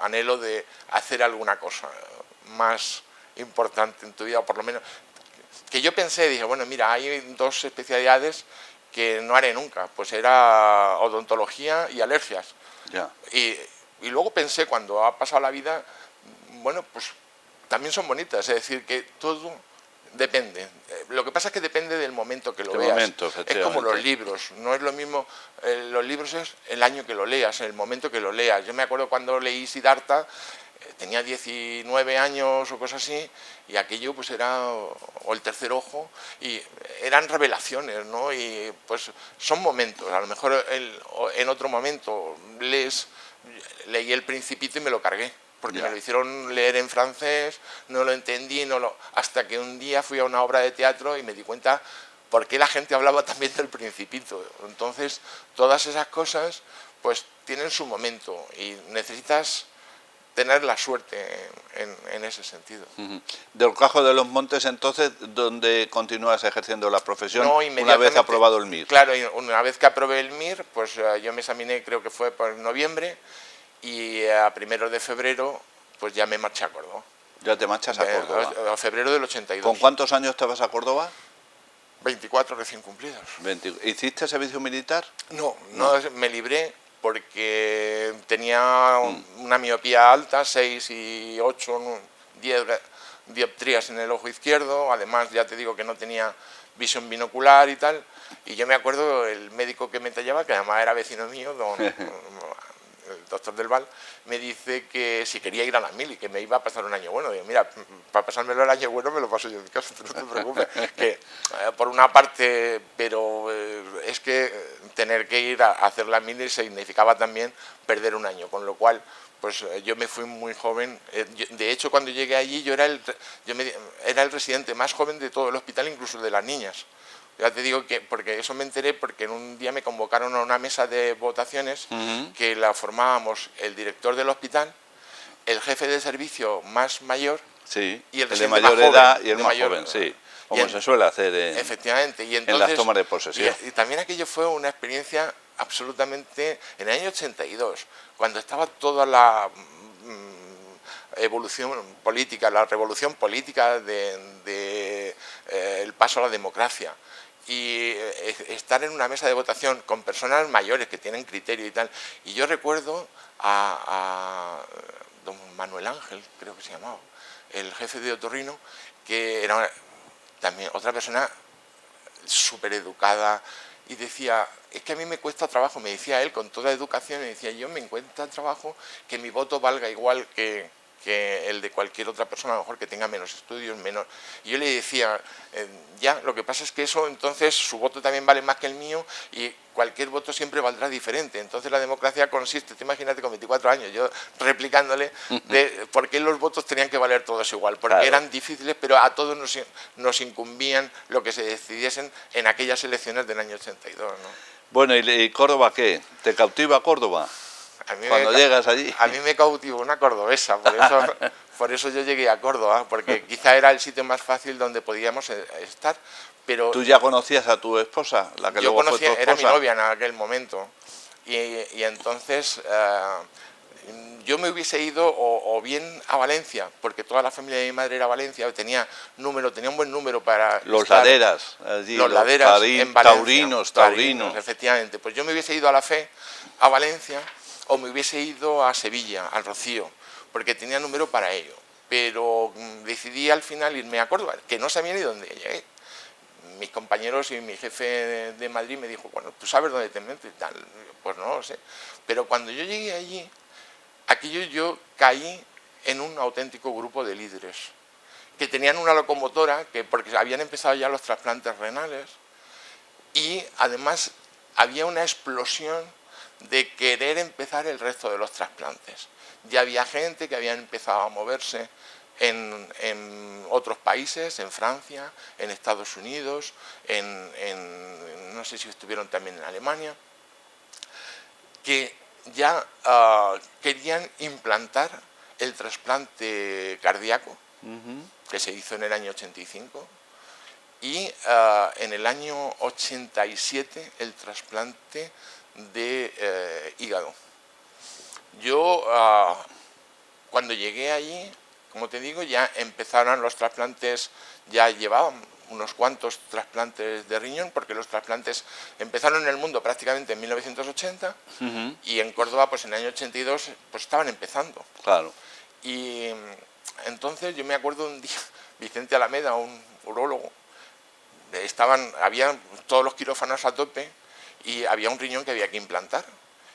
anhelo de hacer alguna cosa más importante en tu vida, o por lo menos que yo pensé, dije, bueno, mira, hay dos especialidades que no haré nunca, pues era odontología y alergias. Ya. Y luego pensé, cuando ha pasado la vida, bueno, pues también son bonitas, es decir, que todo depende. Lo que pasa es que depende del momento que lo veas. Es como los libros, no es lo mismo, los libros es el año que lo leas, el momento que lo leas. Yo me acuerdo cuando leí Siddhartha, tenía 19 años o cosas así, y aquello pues era, o el tercer ojo, y eran revelaciones, ¿no? Y pues son momentos, a lo mejor en otro momento leí El Principito y me lo cargué, porque me lo hicieron leer en francés, no lo entendí, hasta que un día fui a una obra de teatro y me di cuenta por qué la gente hablaba también del Principito. Entonces, todas esas cosas pues tienen su momento y necesitas tener la suerte en ese sentido. Del Cajo de los Montes, entonces, ¿dónde continúas ejerciendo la profesión una vez aprobado el MIR? Claro, una vez que aprobé el MIR, pues yo me examiné, creo que fue por noviembre, y a 1 de febrero pues ya me marché a Córdoba. ¿Ya te marchas a Córdoba? A febrero del 82. ¿Con cuántos años te vas a Córdoba? 24 recién cumplidos. ¿Hiciste servicio militar? No, me libré porque tenía una miopía alta, 6 y 8, 10 dioptrías en el ojo izquierdo, además ya te digo que no tenía visión binocular y tal, y yo me acuerdo el médico que me tallaba, que además era vecino mío, el doctor Del Val, me dice que si quería ir a la mili, que me iba a pasar un año bueno. Digo, mira, para pasármelo el año bueno me lo paso yo en mi casa, no te preocupes. Que, por una parte, pero es que tener que ir a hacer la mili significaba también perder un año, con lo cual pues yo me fui muy joven. De hecho, cuando llegué allí yo era el residente más joven de todo el hospital, incluso de las niñas. Ya te digo que, porque eso me enteré porque en un día me convocaron a una mesa de votaciones que la formábamos el director del hospital, el jefe de servicio más mayor, sí, y el de mayor edad y el más joven, sí, como se suele hacer efectivamente, y entonces, en las tomas de posesión. Y también aquello fue una experiencia absolutamente, en el año 82, cuando estaba toda la evolución política, la revolución política el paso a la democracia, y estar en una mesa de votación con personas mayores que tienen criterio y tal. Y yo recuerdo a don Manuel Ángel, creo que se llamaba, el jefe de otorrino, que era también otra persona súper educada, y decía, es que a mí me cuesta trabajo, me decía él con toda educación, me decía, yo me encuentra trabajo que mi voto valga igual que el de cualquier otra persona, a lo mejor que tenga menos estudios, menos. Y yo le decía, ya, lo que pasa es que eso, entonces su voto también vale más que el mío y cualquier voto siempre valdrá diferente. Entonces la democracia consiste, tú imagínate con 24 años, yo replicándole de por qué los votos tenían que valer todos igual, porque eran difíciles, pero a todos nos incumbían lo que se decidiesen en aquellas elecciones del año 82, ¿no? Bueno, ¿y Córdoba qué? ¿Te cautiva Córdoba? Cuando llegas allí. A mí me cautivó una cordobesa, por eso yo llegué a Córdoba, porque quizá era el sitio más fácil donde podíamos estar. Pero ¿tú ya conocías a tu esposa, la que luego fue tu esposa? Era mi novia en aquel momento, y entonces yo me hubiese ido o bien a Valencia, porque toda la familia de mi madre era Valencia, tenía un buen número para los Laderas, allí, los Laderas en Valencia, taurinos, efectivamente. Pues yo me hubiese ido a la Fe, a Valencia, o me hubiese ido a Sevilla, al Rocío, porque tenía número para ello. Pero decidí al final irme a Córdoba, que no sabía ni dónde llegué. Mis compañeros y mi jefe de Madrid me dijo, bueno, ¿tú sabes dónde te metes? Pues no lo sé. Pero cuando yo llegué allí, yo caí en un auténtico grupo de líderes, que tenían una locomotora, porque habían empezado ya los trasplantes renales, y además había una explosión de querer empezar el resto de los trasplantes. Ya había gente que había empezado a moverse en otros países, en Francia, en Estados Unidos, no sé si estuvieron también en Alemania, que ya querían implantar el trasplante cardíaco, que se hizo en el año 85, y en el año 87 el trasplante de hígado. Yo, cuando llegué allí, como te digo, ya empezaron los trasplantes, ya llevaban unos cuantos trasplantes de riñón, porque los trasplantes empezaron en el mundo prácticamente en 1980, y en Córdoba, pues en el año 82, pues estaban empezando. Claro. Y entonces yo me acuerdo un día, Vicente Alameda, un urólogo, había todos los quirófanos a tope y había un riñón que había que implantar.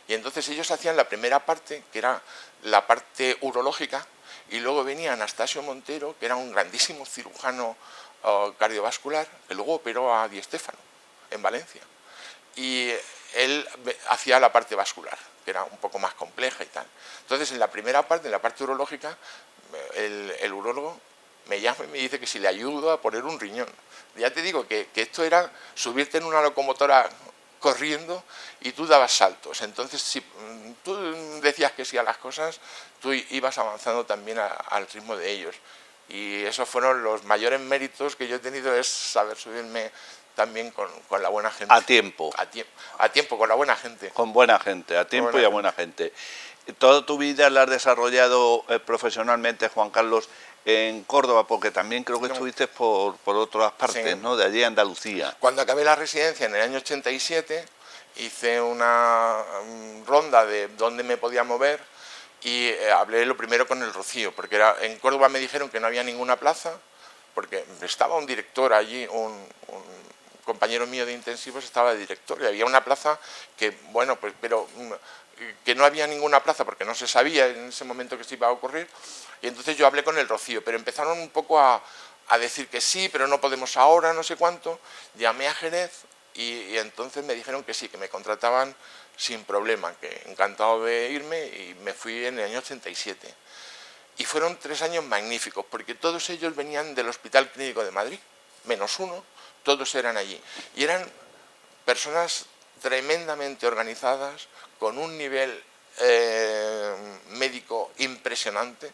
Y entonces ellos hacían la primera parte, que era la parte urológica, y luego venía Anastasio Montero, que era un grandísimo cirujano cardiovascular, que luego operó a Di Stéfano en Valencia. Y él hacía la parte vascular, que era un poco más compleja y tal. Entonces, en la primera parte, en la parte urológica, el urólogo me llama y me dice que si le ayudo a poner un riñón. Ya te digo que esto era subirte en una locomotora corriendo y tú dabas saltos. Entonces, si tú decías que sí a las cosas, tú ibas avanzando también al ritmo de ellos. Y esos fueron los mayores méritos que yo he tenido, es saber subirme también con la buena gente. A tiempo. A tiempo, con la buena gente. Con buena gente, a tiempo y a buena gente. Toda tu vida la has desarrollado profesionalmente, Juan Carlos, en Córdoba, porque también creo que estuviste por otras partes, sí, ¿no? De allí, Andalucía. Cuando acabé la residencia en el año 87, hice una ronda de dónde me podía mover y hablé lo primero con el Rocío, porque en Córdoba me dijeron que no había ninguna plaza, porque estaba un director allí, un compañero mío de intensivos estaba de director, y había una plaza que, bueno, pues, pero que no había ninguna plaza porque no se sabía en ese momento que se iba a ocurrir, y entonces yo hablé con el Rocío, pero empezaron un poco a decir que sí, pero no podemos ahora, no sé cuánto. Llamé a Jerez y entonces me dijeron que sí, que me contrataban sin problema, que encantado de irme, y me fui en el año 87. Y fueron 3 años magníficos, porque todos ellos venían del Hospital Clínico de Madrid, menos uno, todos eran allí. Y eran personas tremendamente organizadas, con un nivel médico impresionante,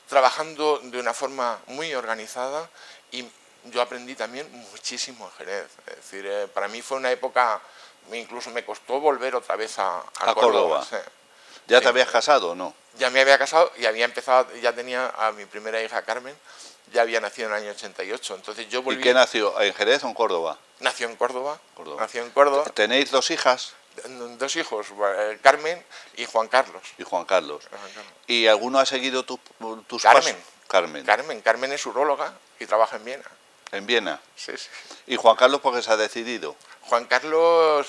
trabajando de una forma muy organizada, y yo aprendí también muchísimo en Jerez. Es decir, para mí fue una época, incluso me costó volver otra vez a Córdoba. Sí. ¿Ya sí. te habías casado o no? Ya me había casado y había empezado, ya tenía a mi primera hija Carmen, ya había nacido en el año 88. Entonces yo volví. ¿Y qué nació? ¿En Jerez o en Córdoba? Nació en Córdoba. Nació en Córdoba. ¿Tenéis 2 hijas? 2 hijos, Carmen y Juan Carlos. Y Juan Carlos. ¿Y alguno ha seguido tus Carmen. pasos? Carmen es uróloga y trabaja en Viena. ¿En Viena? Sí, sí. ¿Y Juan Carlos por qué se ha decidido? Juan Carlos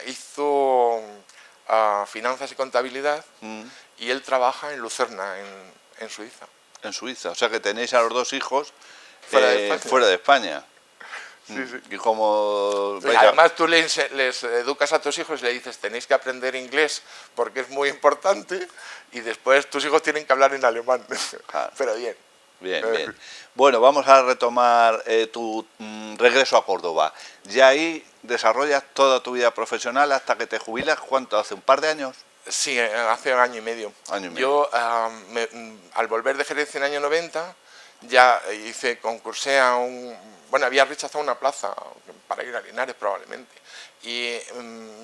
hizo finanzas y contabilidad, y él trabaja en Lucerna, en Suiza. En Suiza, o sea que tenéis a los 2 hijos fuera de España. Sí, sí. Y como... Además tú les educas a tus hijos y le dices, tenéis que aprender inglés porque es muy importante, y después tus hijos tienen que hablar en alemán. Claro. Pero bien. Bien. Bueno, vamos a retomar tu regreso a Córdoba. Ya ahí desarrollas toda tu vida profesional hasta que te jubilas. ¿Cuánto? ¿Hace un par de años? Sí, hace 1 año y medio. Yo, al volver de Jerez en el año 90, ya concursé a bueno, había rechazado una plaza para ir a Linares probablemente, y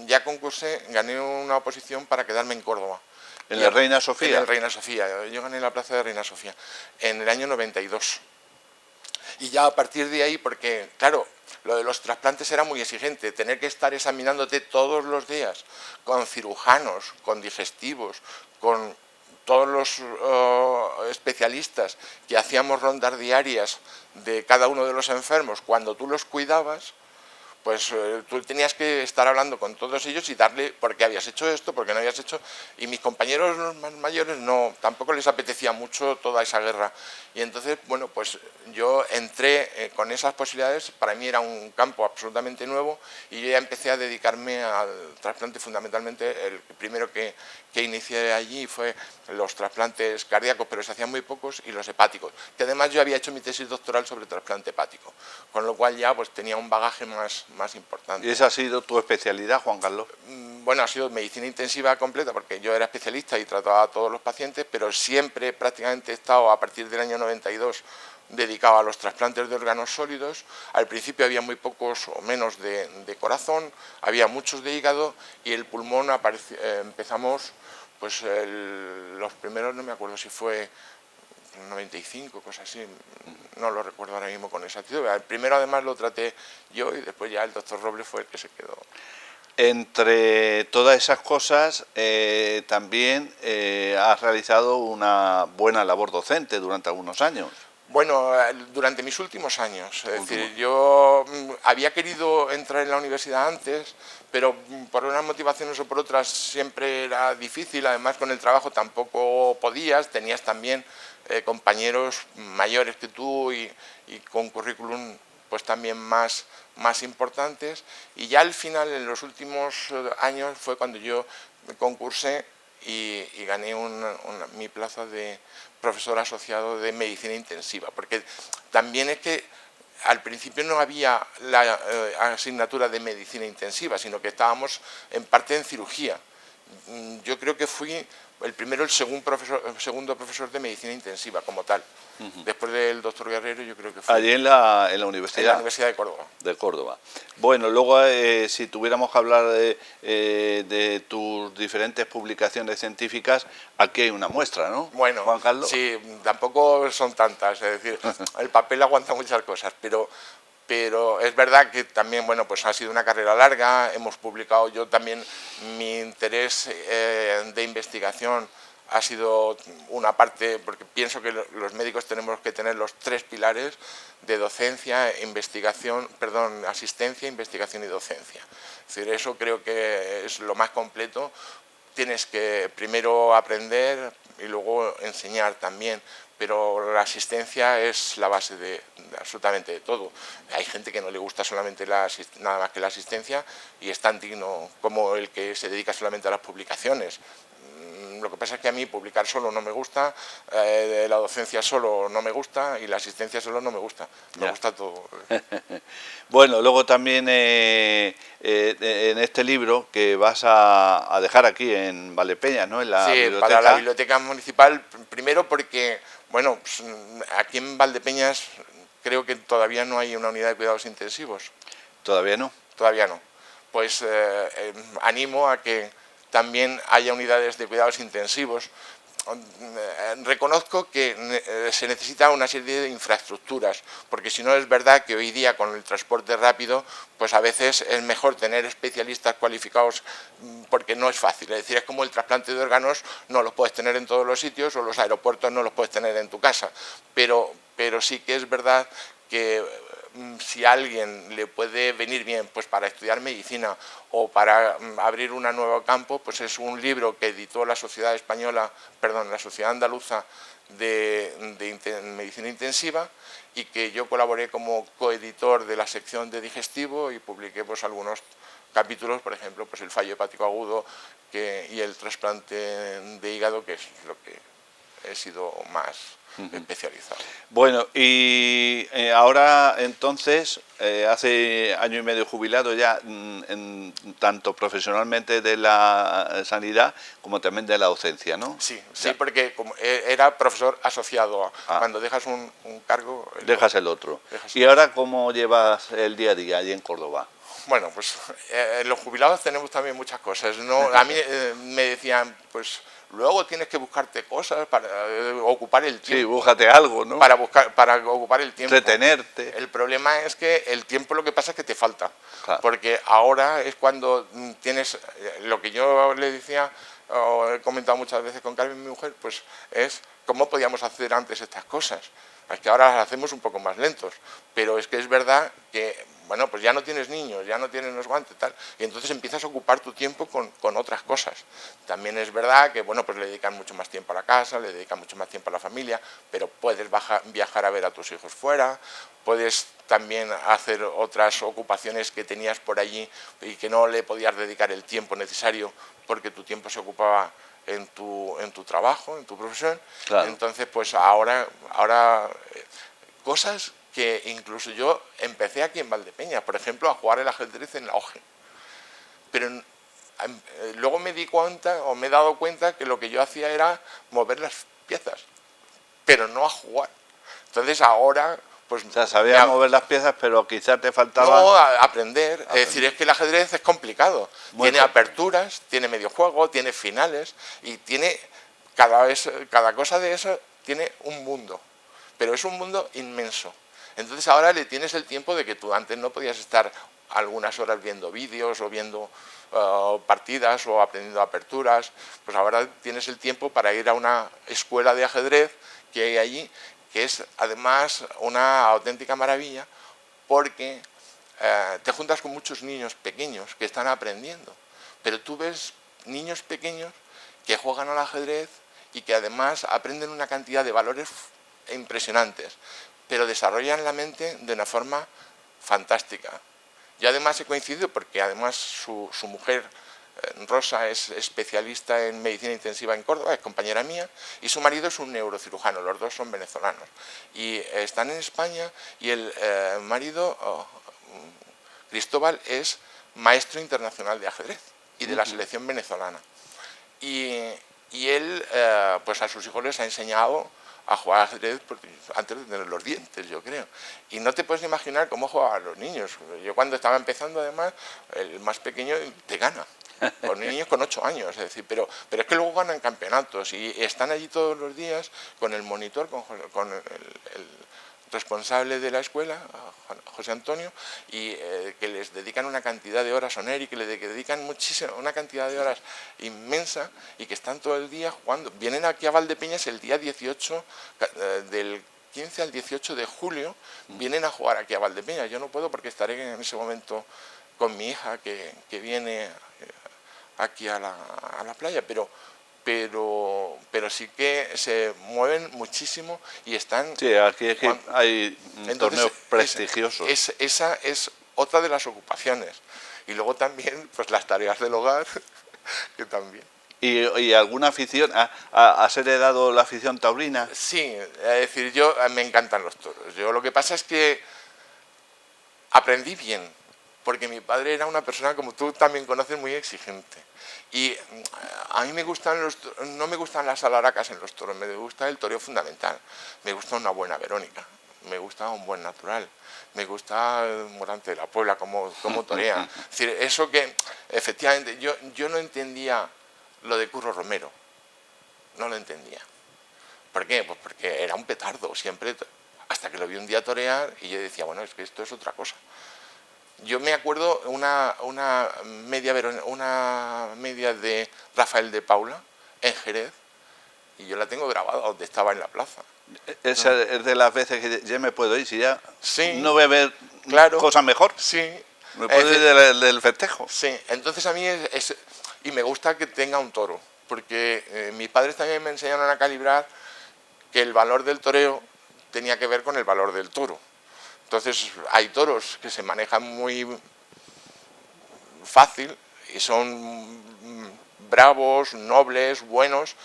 ya concursé, gané una oposición para quedarme en Córdoba. ¿En la Reina Sofía? En el Reina Sofía, yo gané la plaza de Reina Sofía en el año 92. Y ya a partir de ahí, porque claro, lo de los trasplantes era muy exigente, tener que estar examinándote todos los días con cirujanos, con digestivos, con todos los especialistas, que hacíamos rondas diarias de cada uno de los enfermos cuando tú los cuidabas, pues tú tenías que estar hablando con todos ellos y darle por qué habías hecho esto, por qué no habías hecho. Y mis compañeros más mayores tampoco les apetecía mucho toda esa guerra. Y entonces, bueno, pues yo entré con esas posibilidades. Para mí era un campo absolutamente nuevo, y yo ya empecé a dedicarme al trasplante. Fundamentalmente el primero que inicié allí fue los trasplantes cardíacos, pero se hacían muy pocos, y los hepáticos, que además yo había hecho mi tesis doctoral sobre trasplante hepático, con lo cual ya pues tenía un bagaje más importante. ¿Y esa ha sido tu especialidad, Juan Carlos? bueno, ha sido medicina intensiva completa porque yo era especialista y trataba a todos los pacientes, pero siempre prácticamente he estado a partir del año 92 dedicado a los trasplantes de órganos sólidos. Al principio había muy pocos o menos de corazón, había muchos de hígado y el pulmón empezamos, pues los primeros, no me acuerdo si fue 95, cosas así, no lo recuerdo ahora mismo con exactitud. El primero además lo traté yo y después ya el doctor Robles fue el que se quedó. Entre todas esas cosas, también has realizado una buena labor docente durante algunos años. Bueno, durante mis últimos años, es decir, yo había querido entrar en la universidad antes, pero por unas motivaciones o por otras siempre era difícil, además con el trabajo tampoco podías, tenías también compañeros mayores que tú y con currículum pues también más importantes, y ya al final, en los últimos años, fue cuando yo concursé y gané mi plaza de profesor asociado de medicina intensiva, porque también es que al principio no había la asignatura de medicina intensiva, sino que estábamos en parte en cirugía. Yo creo que fui el primero, el segundo profesor de medicina intensiva como tal. Después del doctor Guerrero, yo creo que fue. Allí en la universidad. En la Universidad de Córdoba. De Córdoba. Bueno, luego si tuviéramos que hablar de tus diferentes publicaciones científicas, aquí hay una muestra, ¿no? Bueno, Juan Carlos. Sí, tampoco son tantas, es decir, el papel aguanta muchas cosas, pero es verdad que también, bueno, pues ha sido una carrera larga, hemos publicado, yo también, mi interés de investigación ha sido una parte, porque pienso que los médicos tenemos que tener los 3 pilares de docencia, asistencia, investigación y docencia. Es decir, eso creo que es lo más completo. Tienes que primero aprender y luego enseñar también, pero la asistencia es la base de absolutamente de todo. Hay gente que no le gusta solamente nada más que la asistencia y es tan digno como el que se dedica solamente a las publicaciones. Lo que pasa es que a mí publicar solo no me gusta, la docencia solo no me gusta y la asistencia solo no me gusta. Me gusta todo. Bueno, luego también en este libro que vas a dejar aquí en Valdepeñas, ¿no? En la biblioteca. Para la biblioteca municipal, primero porque, bueno, pues, aquí en Valdepeñas creo que todavía no hay una unidad de cuidados intensivos. ¿Todavía no? Todavía no. Pues animo a que también haya unidades de cuidados intensivos. Reconozco que se necesita una serie de infraestructuras, porque si no es verdad que hoy día con el transporte rápido, pues a veces es mejor tener especialistas cualificados porque no es fácil. Es decir, es como el trasplante de órganos, no los puedes tener en todos los sitios, o los aeropuertos no los puedes tener en tu casa, pero sí que es verdad que si a alguien le puede venir bien pues para estudiar medicina o para abrir un nuevo campo, pues es un libro que editó la Sociedad Andaluza de Medicina Intensiva, y que yo colaboré como coeditor de la sección de digestivo y publiqué pues algunos capítulos, por ejemplo, pues el fallo hepático agudo y el trasplante de hígado, que es lo que he sido más especializado. Bueno, y ahora entonces, hace año y medio jubilado ya, tanto profesionalmente de la sanidad como también de la docencia, ¿no? Sí, porque como era profesor asociado. Cuando dejas un cargo... Dejas el otro. ¿Y ahora cómo llevas el día a día allí en Córdoba? Bueno, pues los jubilados tenemos también muchas cosas, ¿no? A mí me decían, pues luego tienes que buscarte cosas para ocupar el tiempo. Sí, búscate algo, ¿no? Para ocupar el tiempo. Entretenerte. El problema es que el tiempo lo que pasa es que te falta. Claro. Porque ahora es cuando tienes, lo que yo le decía, o he comentado muchas veces con Carmen, mi mujer, pues es cómo podíamos hacer antes estas cosas. Es que ahora las hacemos un poco más lentos, pero es que es verdad que, bueno, pues ya no tienes niños, ya no tienes los guantes, tal, y entonces empiezas a ocupar tu tiempo con otras cosas. También es verdad que, bueno, pues le dedican mucho más tiempo a la casa, le dedican mucho más tiempo a la familia, pero puedes viajar a ver a tus hijos fuera, puedes también hacer otras ocupaciones que tenías por allí y que no le podías dedicar el tiempo necesario porque tu tiempo se ocupaba en tu trabajo, en tu profesión. Claro. Entonces, pues ahora cosas que incluso yo empecé aquí en Valdepeñas, por ejemplo, a jugar el ajedrez en la OGE. Pero luego me di cuenta, o me he dado cuenta, que lo que yo hacía era mover las piezas, pero no a jugar. Entonces ahora, pues... O sea, sabías mover las piezas, pero quizás te faltaba... No, aprender. Es decir, es que el ajedrez es complicado. Tiene aperturas, tiene medio juego, tiene finales, y tiene... Cada cosa de eso tiene un mundo, pero es un mundo inmenso. Entonces ahora le tienes el tiempo de que tú antes no podías estar algunas horas viendo vídeos o viendo partidas o aprendiendo aperturas. Pues ahora tienes el tiempo para ir a una escuela de ajedrez que hay allí, que es además una auténtica maravilla, porque te juntas con muchos niños pequeños que están aprendiendo, pero tú ves niños pequeños que juegan al ajedrez y que además aprenden una cantidad de valores impresionantes, pero desarrollan la mente de una forma fantástica. Yo además he coincidido porque además su mujer, Rosa, es especialista en medicina intensiva en Córdoba, es compañera mía, y su marido es un neurocirujano, los dos son venezolanos. Y están en España, y el marido, Cristóbal, es maestro internacional de ajedrez y de la selección venezolana. Y él, pues a sus hijos les ha enseñado a jugar al ajedrez antes de tener los dientes, yo creo. Y no te puedes imaginar cómo jugaban los niños. Yo cuando estaba empezando, además, el más pequeño te gana. Con niños con 8 años, es decir, pero es que luego ganan campeonatos y están allí todos los días con el monitor, con el responsable de la escuela, José Antonio, y que les dedican una cantidad de horas, Soner, y que le dedican una cantidad de horas inmensa, y que están todo el día jugando. Vienen aquí a Valdepeñas el día 18, del 15 al 18 de julio, vienen a jugar aquí a Valdepeñas. Yo no puedo porque estaré en ese momento con mi hija que viene aquí a la playa, pero sí que se mueven muchísimo y están... Sí, aquí es que hay torneos prestigiosos. Esa es otra de las ocupaciones. Y luego también, pues las tareas del hogar, que también. ¿Y alguna afición? ¿Has heredado la afición taurina? Sí, es decir, me encantan los toros. Yo lo que pasa es que aprendí bien, porque mi padre era una persona, como tú también conoces, muy exigente. Y a mí no me gustan las alaracas en los toros, me gusta el toreo fundamental. Me gusta una buena Verónica, me gusta un buen natural, me gusta Morante de la Puebla como torea. Es decir, eso que efectivamente yo no entendía lo de Curro Romero, no lo entendía. ¿Por qué? Pues porque era un petardo siempre, hasta que lo vi un día torear y yo decía, bueno, es que esto es otra cosa. Yo me acuerdo una media de Rafael de Paula en Jerez, y yo la tengo grabada donde estaba en la plaza. Esa es de las veces que ya me puedo ir, si ya sí, no voy a ver cosa mejor. Sí. Me puedo ir del festejo. Sí, entonces a mí y me gusta que tenga un toro, porque mis padres también me enseñaron a calibrar que el valor del toreo tenía que ver con el valor del toro. Entonces hay toros que se manejan muy fácil y son bravos, nobles, buenos,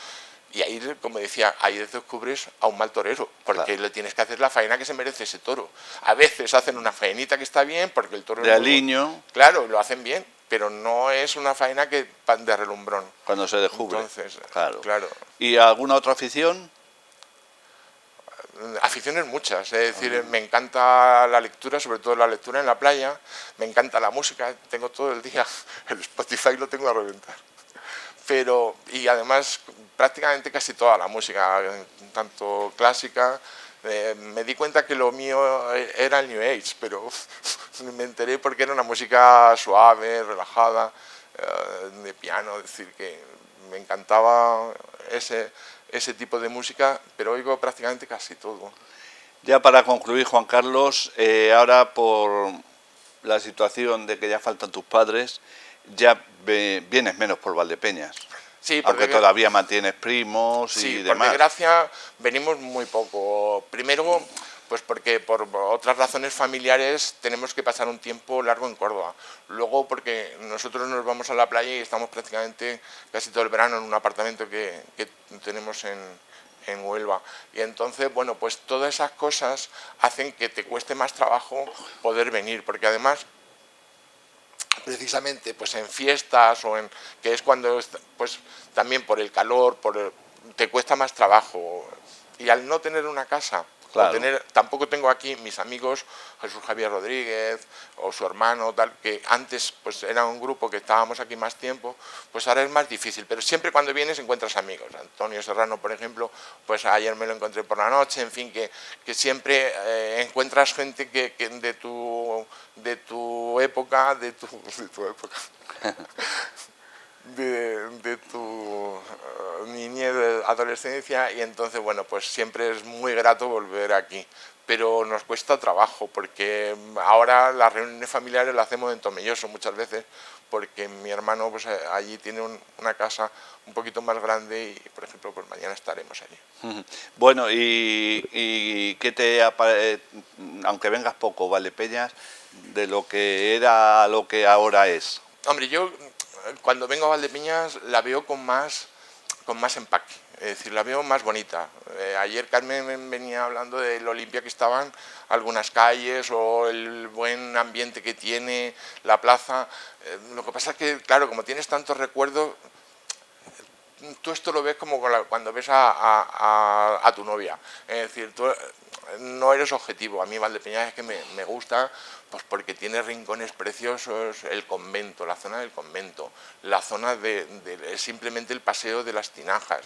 y ahí, como decía, ahí descubres a un mal torero, porque claro, le tienes que hacer la faena que se merece ese toro. A veces hacen una faenita que está bien, porque el toro... De aliño. Claro, lo hacen bien, pero no es una faena de relumbrón. Cuando se descubre. Entonces, claro. ¿Y alguna otra afición? Aficiones muchas, es decir, me encanta la lectura, sobre todo la lectura en la playa, me encanta la música, tengo todo el día, el Spotify lo tengo a reventar. Y además prácticamente casi toda la música, tanto clásica, me di cuenta que lo mío era el New Age, pero me enteré porque era una música suave, relajada, de piano, es decir, que me encantaba ese tipo de música, pero oigo prácticamente casi todo. Ya para concluir, Juan Carlos, ahora por la situación de que ya faltan tus padres, ya vienes menos por Valdepeñas. Sí, aunque todavía mantienes primos y demás. Sí, por desgracia venimos muy poco. Primero, pues porque por otras razones familiares tenemos que pasar un tiempo largo en Córdoba. Luego porque nosotros nos vamos a la playa y estamos prácticamente casi todo el verano en un apartamento que tenemos en Huelva. Y entonces, bueno, pues todas esas cosas hacen que te cueste más trabajo poder venir, porque además precisamente pues en fiestas o en que es cuando pues también por el calor, te cuesta más trabajo, y al no tener una casa, Claro. tampoco tengo aquí mis amigos Jesús Javier Rodríguez o su hermano, tal, que antes pues era un grupo que estábamos aquí más tiempo, pues ahora es más difícil, pero siempre cuando vienes encuentras amigos. Antonio Serrano, por ejemplo, pues ayer me lo encontré por la noche, en fin, que siempre encuentras gente que de tu época, de tu época. De tu niñez, adolescencia, y entonces, bueno, pues siempre es muy grato volver aquí. Pero nos cuesta trabajo, porque ahora las reuniones familiares las hacemos en Tomelloso muchas veces, porque mi hermano pues allí tiene una casa un poquito más grande y, por ejemplo, pues mañana estaremos allí. Bueno, y ¿qué te aunque vengas poco, Valdepeñas, de lo que era a lo que ahora es? Hombre, yo cuando vengo a Valdepeñas la veo con más empaque, es decir, la veo más bonita. Ayer Carmen venía hablando de lo limpia que estaban algunas calles o el buen ambiente que tiene la plaza. Lo que pasa es que, claro, como tienes tantos recuerdos, tú esto lo ves como cuando ves a tu novia. Es decir, tú no eres objetivo. A mí Valdepeñas es que me gusta, pues porque tiene rincones preciosos, el convento, la zona del convento, la zona de simplemente el paseo de las tinajas.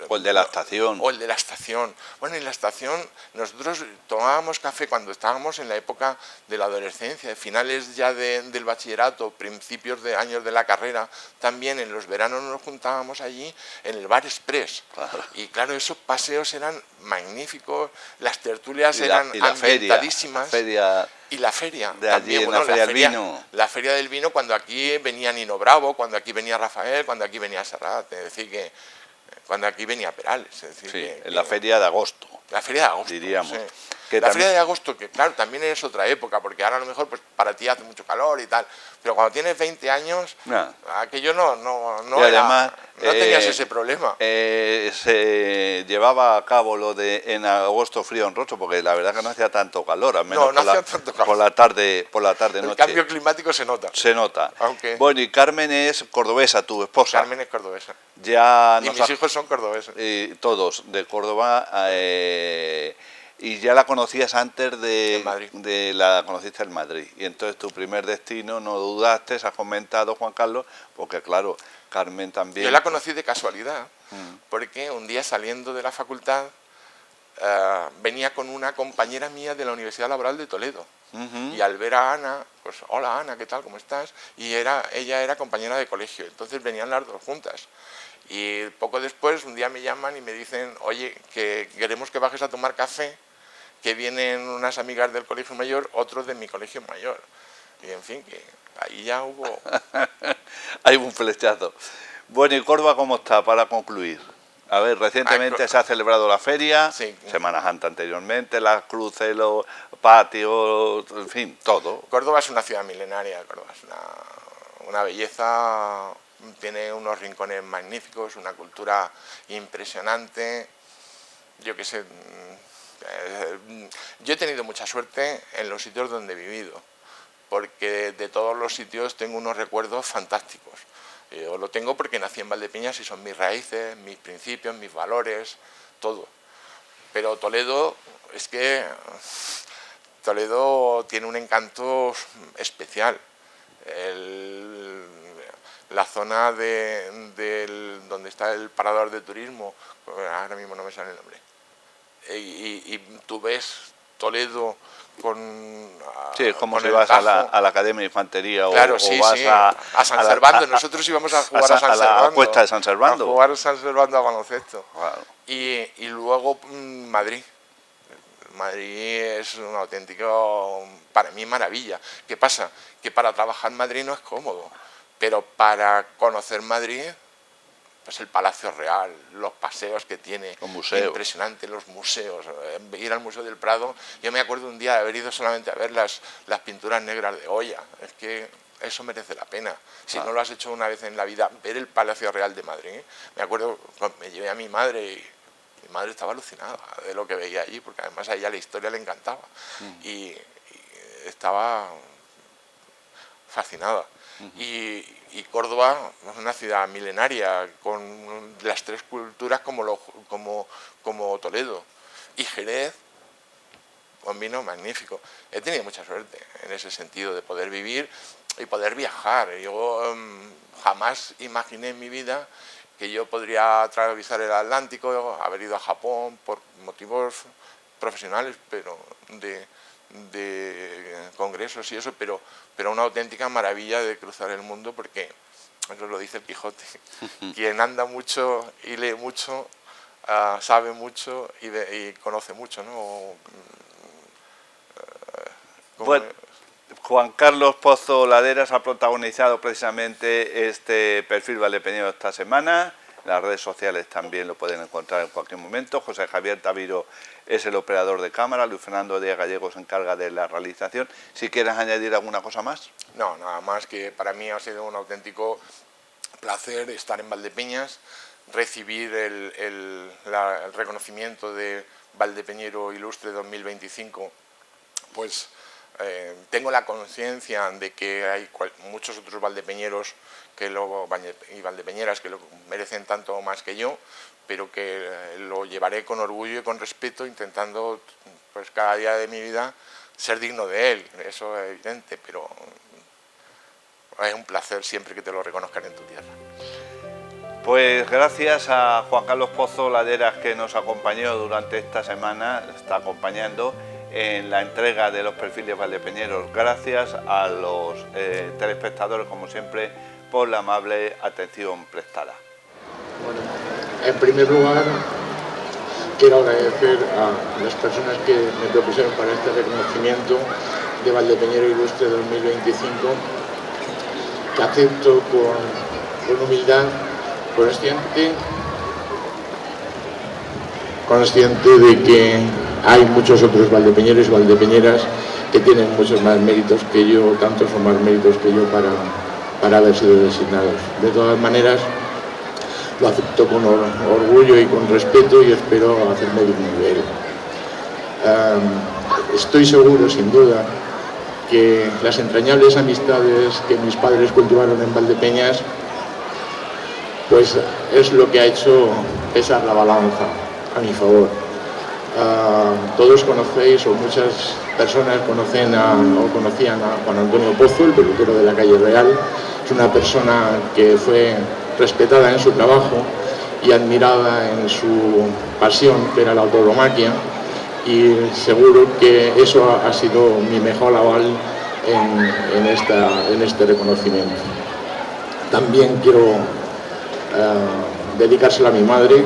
O el de la estación. O el de la estación. Bueno, en la estación nosotros tomábamos café cuando estábamos en la época de la adolescencia, finales ya del bachillerato, principios de años de la carrera. También en los veranos nos juntábamos allí en el bar Express. Claro. Y claro, esos paseos eran magníficos, las tertulias eran ambientadísimas. Y la feria de allí, también, bueno, la feria del vino. La feria del vino, cuando aquí venía Nino Bravo, cuando aquí venía Rafael, cuando aquí venía Serrat, es decir, que cuando aquí venía Perales. Es decir, sí, en la feria de agosto. La feria de agosto, diríamos. Sí. Que la feria de agosto, que claro, también es otra época, porque ahora a lo mejor pues para ti hace mucho calor y tal, pero cuando tienes 20 años, aquello no además, tenías ese problema. Se llevaba a cabo lo de en agosto frío en Rocho, porque la verdad que no hacía tanto calor, al menos por la tarde El noche. cambio climático se nota. Se nota. Aunque... Bueno, y Carmen es cordobesa, tu esposa. Carmen es cordobesa. Ya y mis hijos son cordobeses. Todos de Córdoba. Y ya la conocías antes la conociste en Madrid. Y entonces tu primer destino, no dudaste, has comentado, Juan Carlos, porque claro, Carmen también... Yo la conocí de casualidad, porque un día saliendo de la facultad venía con una compañera mía de la Universidad Laboral de Toledo. Y al ver a Ana, pues hola Ana, ¿qué tal? ¿Cómo estás? Y ella era compañera de colegio, entonces venían las dos juntas. Y poco después, un día me llaman y me dicen, oye, que queremos que bajes a tomar café, que vienen unas amigas del colegio mayor, otros de mi colegio mayor. Y en fin, que ahí ya hubo... Hay un flechazo. Bueno, ¿y Córdoba cómo está para concluir? A ver, recientemente se ha celebrado la feria, sí. Semana Santa anteriormente, las cruces, los patios, en fin, todo. Córdoba es una ciudad milenaria, Córdoba es una belleza, tiene unos rincones magníficos, una cultura impresionante. Yo qué sé, yo he tenido mucha suerte en los sitios donde he vivido, porque de todos los sitios tengo unos recuerdos fantásticos. Yo lo tengo porque nací en Valdepeñas y son mis raíces, mis principios, mis valores, todo. Pero Toledo, es que Toledo tiene un encanto especial. La zona donde está el parador de turismo, ahora mismo no me sale el nombre, y tú ves Toledo sí, es como si vas a la Academia de Infantería claro, o vas sí. a San Servando. Nosotros íbamos a jugar a San Servando. A la Cuesta de San Servando. A jugar a San Servando a baloncesto. Claro. Y luego Madrid. Madrid es un auténtico, para mí, maravilla. ¿Qué pasa? Que para trabajar en Madrid no es cómodo, pero para conocer Madrid, pues el Palacio Real, los paseos que tiene, impresionante, los museos, ir al Museo del Prado. Yo me acuerdo un día de haber ido solamente a ver las pinturas negras de Goya, es que eso merece la pena. Si no lo has hecho una vez en la vida, ver el Palacio Real de Madrid. Me acuerdo, me llevé a mi madre y mi madre estaba alucinada de lo que veía allí, porque además a ella la historia le encantaba. Y estaba fascinada. Y Córdoba es una ciudad milenaria, con las tres culturas como Toledo. Y Jerez, un vino magnífico. He tenido mucha suerte en ese sentido de poder vivir y poder viajar. Yo jamás imaginé en mi vida que yo podría atravesar el Atlántico, haber ido a Japón por motivos profesionales, pero de congresos y eso, pero una auténtica maravilla de cruzar el mundo, porque eso lo dice el Quijote. Quien anda mucho y lee mucho, sabe mucho y conoce mucho, ¿no? Bueno, Juan Carlos Pozo Laderas ha protagonizado precisamente este perfil valdepeñero esta semana. Las redes sociales también lo pueden encontrar en cualquier momento. José Javier Taviro es el operador de cámara, Luis Fernando Díaz Gallego se encarga de la realización. Si quieres añadir alguna cosa más. No, nada más, que para mí ha sido un auténtico placer estar en Valdepeñas, recibir el reconocimiento de Valdepeñero Ilustre 2025, pues tengo la conciencia de que hay muchos otros valdepeñeros y valdepeñeras que lo merecen tanto más que yo, pero que lo llevaré con orgullo y con respeto, intentando pues cada día de mi vida ser digno de él. Eso es evidente, pero es un placer siempre que te lo reconozcan en tu tierra. Pues gracias a Juan Carlos Pozo Laderas, que nos acompañó durante esta semana, está acompañando en la entrega de los perfiles valdepeñeros. Gracias a los telespectadores, como siempre, por la amable atención prestada. Bueno, en primer lugar, quiero agradecer a las personas que me propusieron para este reconocimiento de Valdepeñero Ilustre 2025, que acepto con humildad, consciente de que hay muchos otros valdepeñeros y valdepeñeras que tienen muchos más méritos que yo, tantos o más méritos que yo para haber sido designados. De todas maneras, lo acepto con orgullo y con respeto y espero hacerme digno de él. Estoy seguro, sin duda, que las entrañables amistades que mis padres cultivaron en Valdepeñas, pues es lo que ha hecho pesar la balanza a mi favor. Todos conocéis, o muchas personas conocían a Juan Antonio Pozo, el peluquero de la calle Real. Es una persona que fue respetada en su trabajo y admirada en su pasión, que era la tauromaquia, y seguro que eso ha sido mi mejor aval en este reconocimiento. También quiero dedicárselo a mi madre,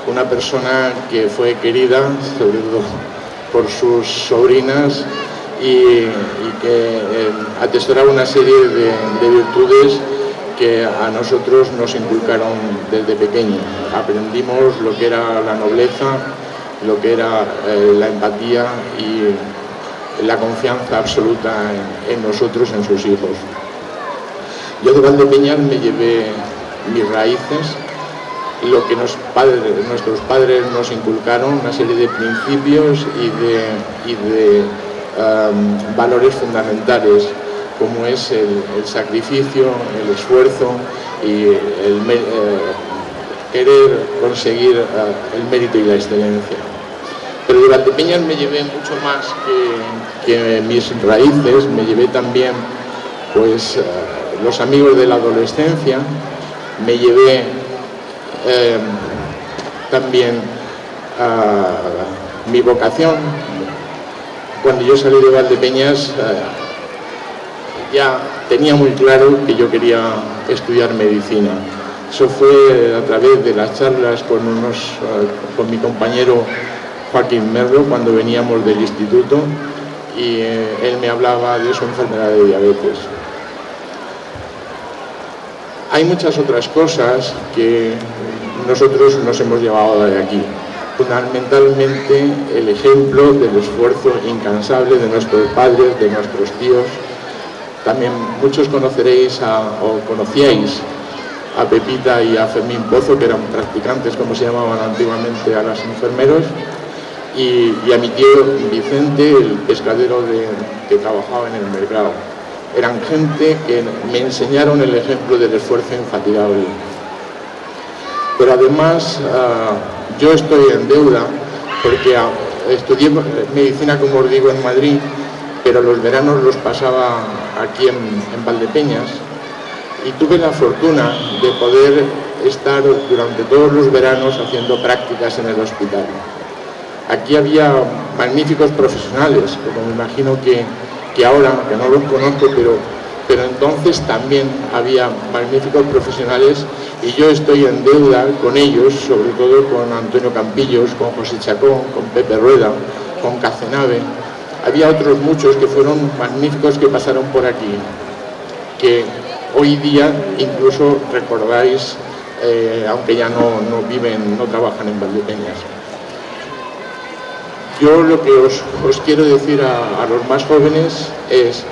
una persona que fue querida sobre todo por sus sobrinas y que atesoraba una serie de virtudes que a nosotros nos inculcaron desde pequeños. Aprendimos lo que era la nobleza, lo que era la empatía y la confianza absoluta en nosotros, en sus hijos. Yo de Valdepeñas me llevé mis raíces, lo que nuestros padres nos inculcaron, una serie de principios y de valores fundamentales, como es el sacrificio, el esfuerzo y el querer conseguir el mérito y la excelencia. Pero de Valdepeñas me llevé mucho más que mis raíces, me llevé también pues los amigos de la adolescencia, me llevé también mi vocación. Cuando yo salí de Valdepeñas ya tenía muy claro que yo quería estudiar medicina. Eso fue a través de las charlas con mi compañero Joaquín Merlo cuando veníamos del instituto, y él me hablaba de su enfermedad de diabetes. Hay muchas otras cosas que nosotros nos hemos llevado de aquí. Fundamentalmente el ejemplo del esfuerzo incansable de nuestros padres, de nuestros tíos. También muchos conoceréis o conocíais a Pepita y a Fermín Pozo, que eran practicantes, como se llamaban antiguamente a los enfermeros, y a mi tío Vicente, el pescadero que trabajaba en el mercado. eran gente que me enseñaron el ejemplo del esfuerzo infatigable. Pero además yo estoy en deuda porque estudié medicina, como os digo, en Madrid, pero los veranos los pasaba aquí en Valdepeñas, y tuve la fortuna de poder estar durante todos los veranos haciendo prácticas en el hospital. Aquí había magníficos profesionales, como me imagino que ahora, que no los conozco, pero entonces también había magníficos profesionales, y yo estoy en deuda con ellos, sobre todo con Antonio Campillos, con José Chacón, con Pepe Rueda, con Cacenave. Había otros muchos que fueron magníficos, que pasaron por aquí, que hoy día incluso recordáis, aunque ya no viven, no trabajan en Valdepeñas. Yo lo que os quiero decir a los más jóvenes es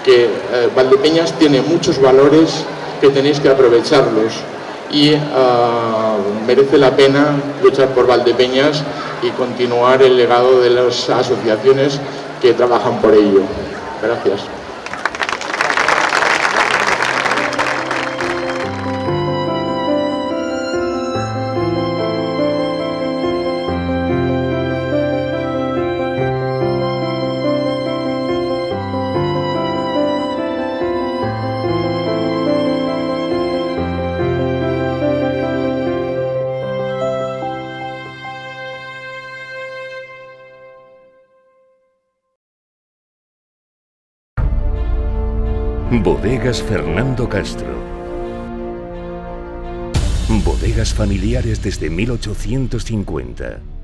que Valdepeñas tiene muchos valores que tenéis que aprovecharlos, y merece la pena luchar por Valdepeñas y continuar el legado de las asociaciones que trabajan por ello. Gracias. Bodegas Fernando Castro. Bodegas familiares desde 1850.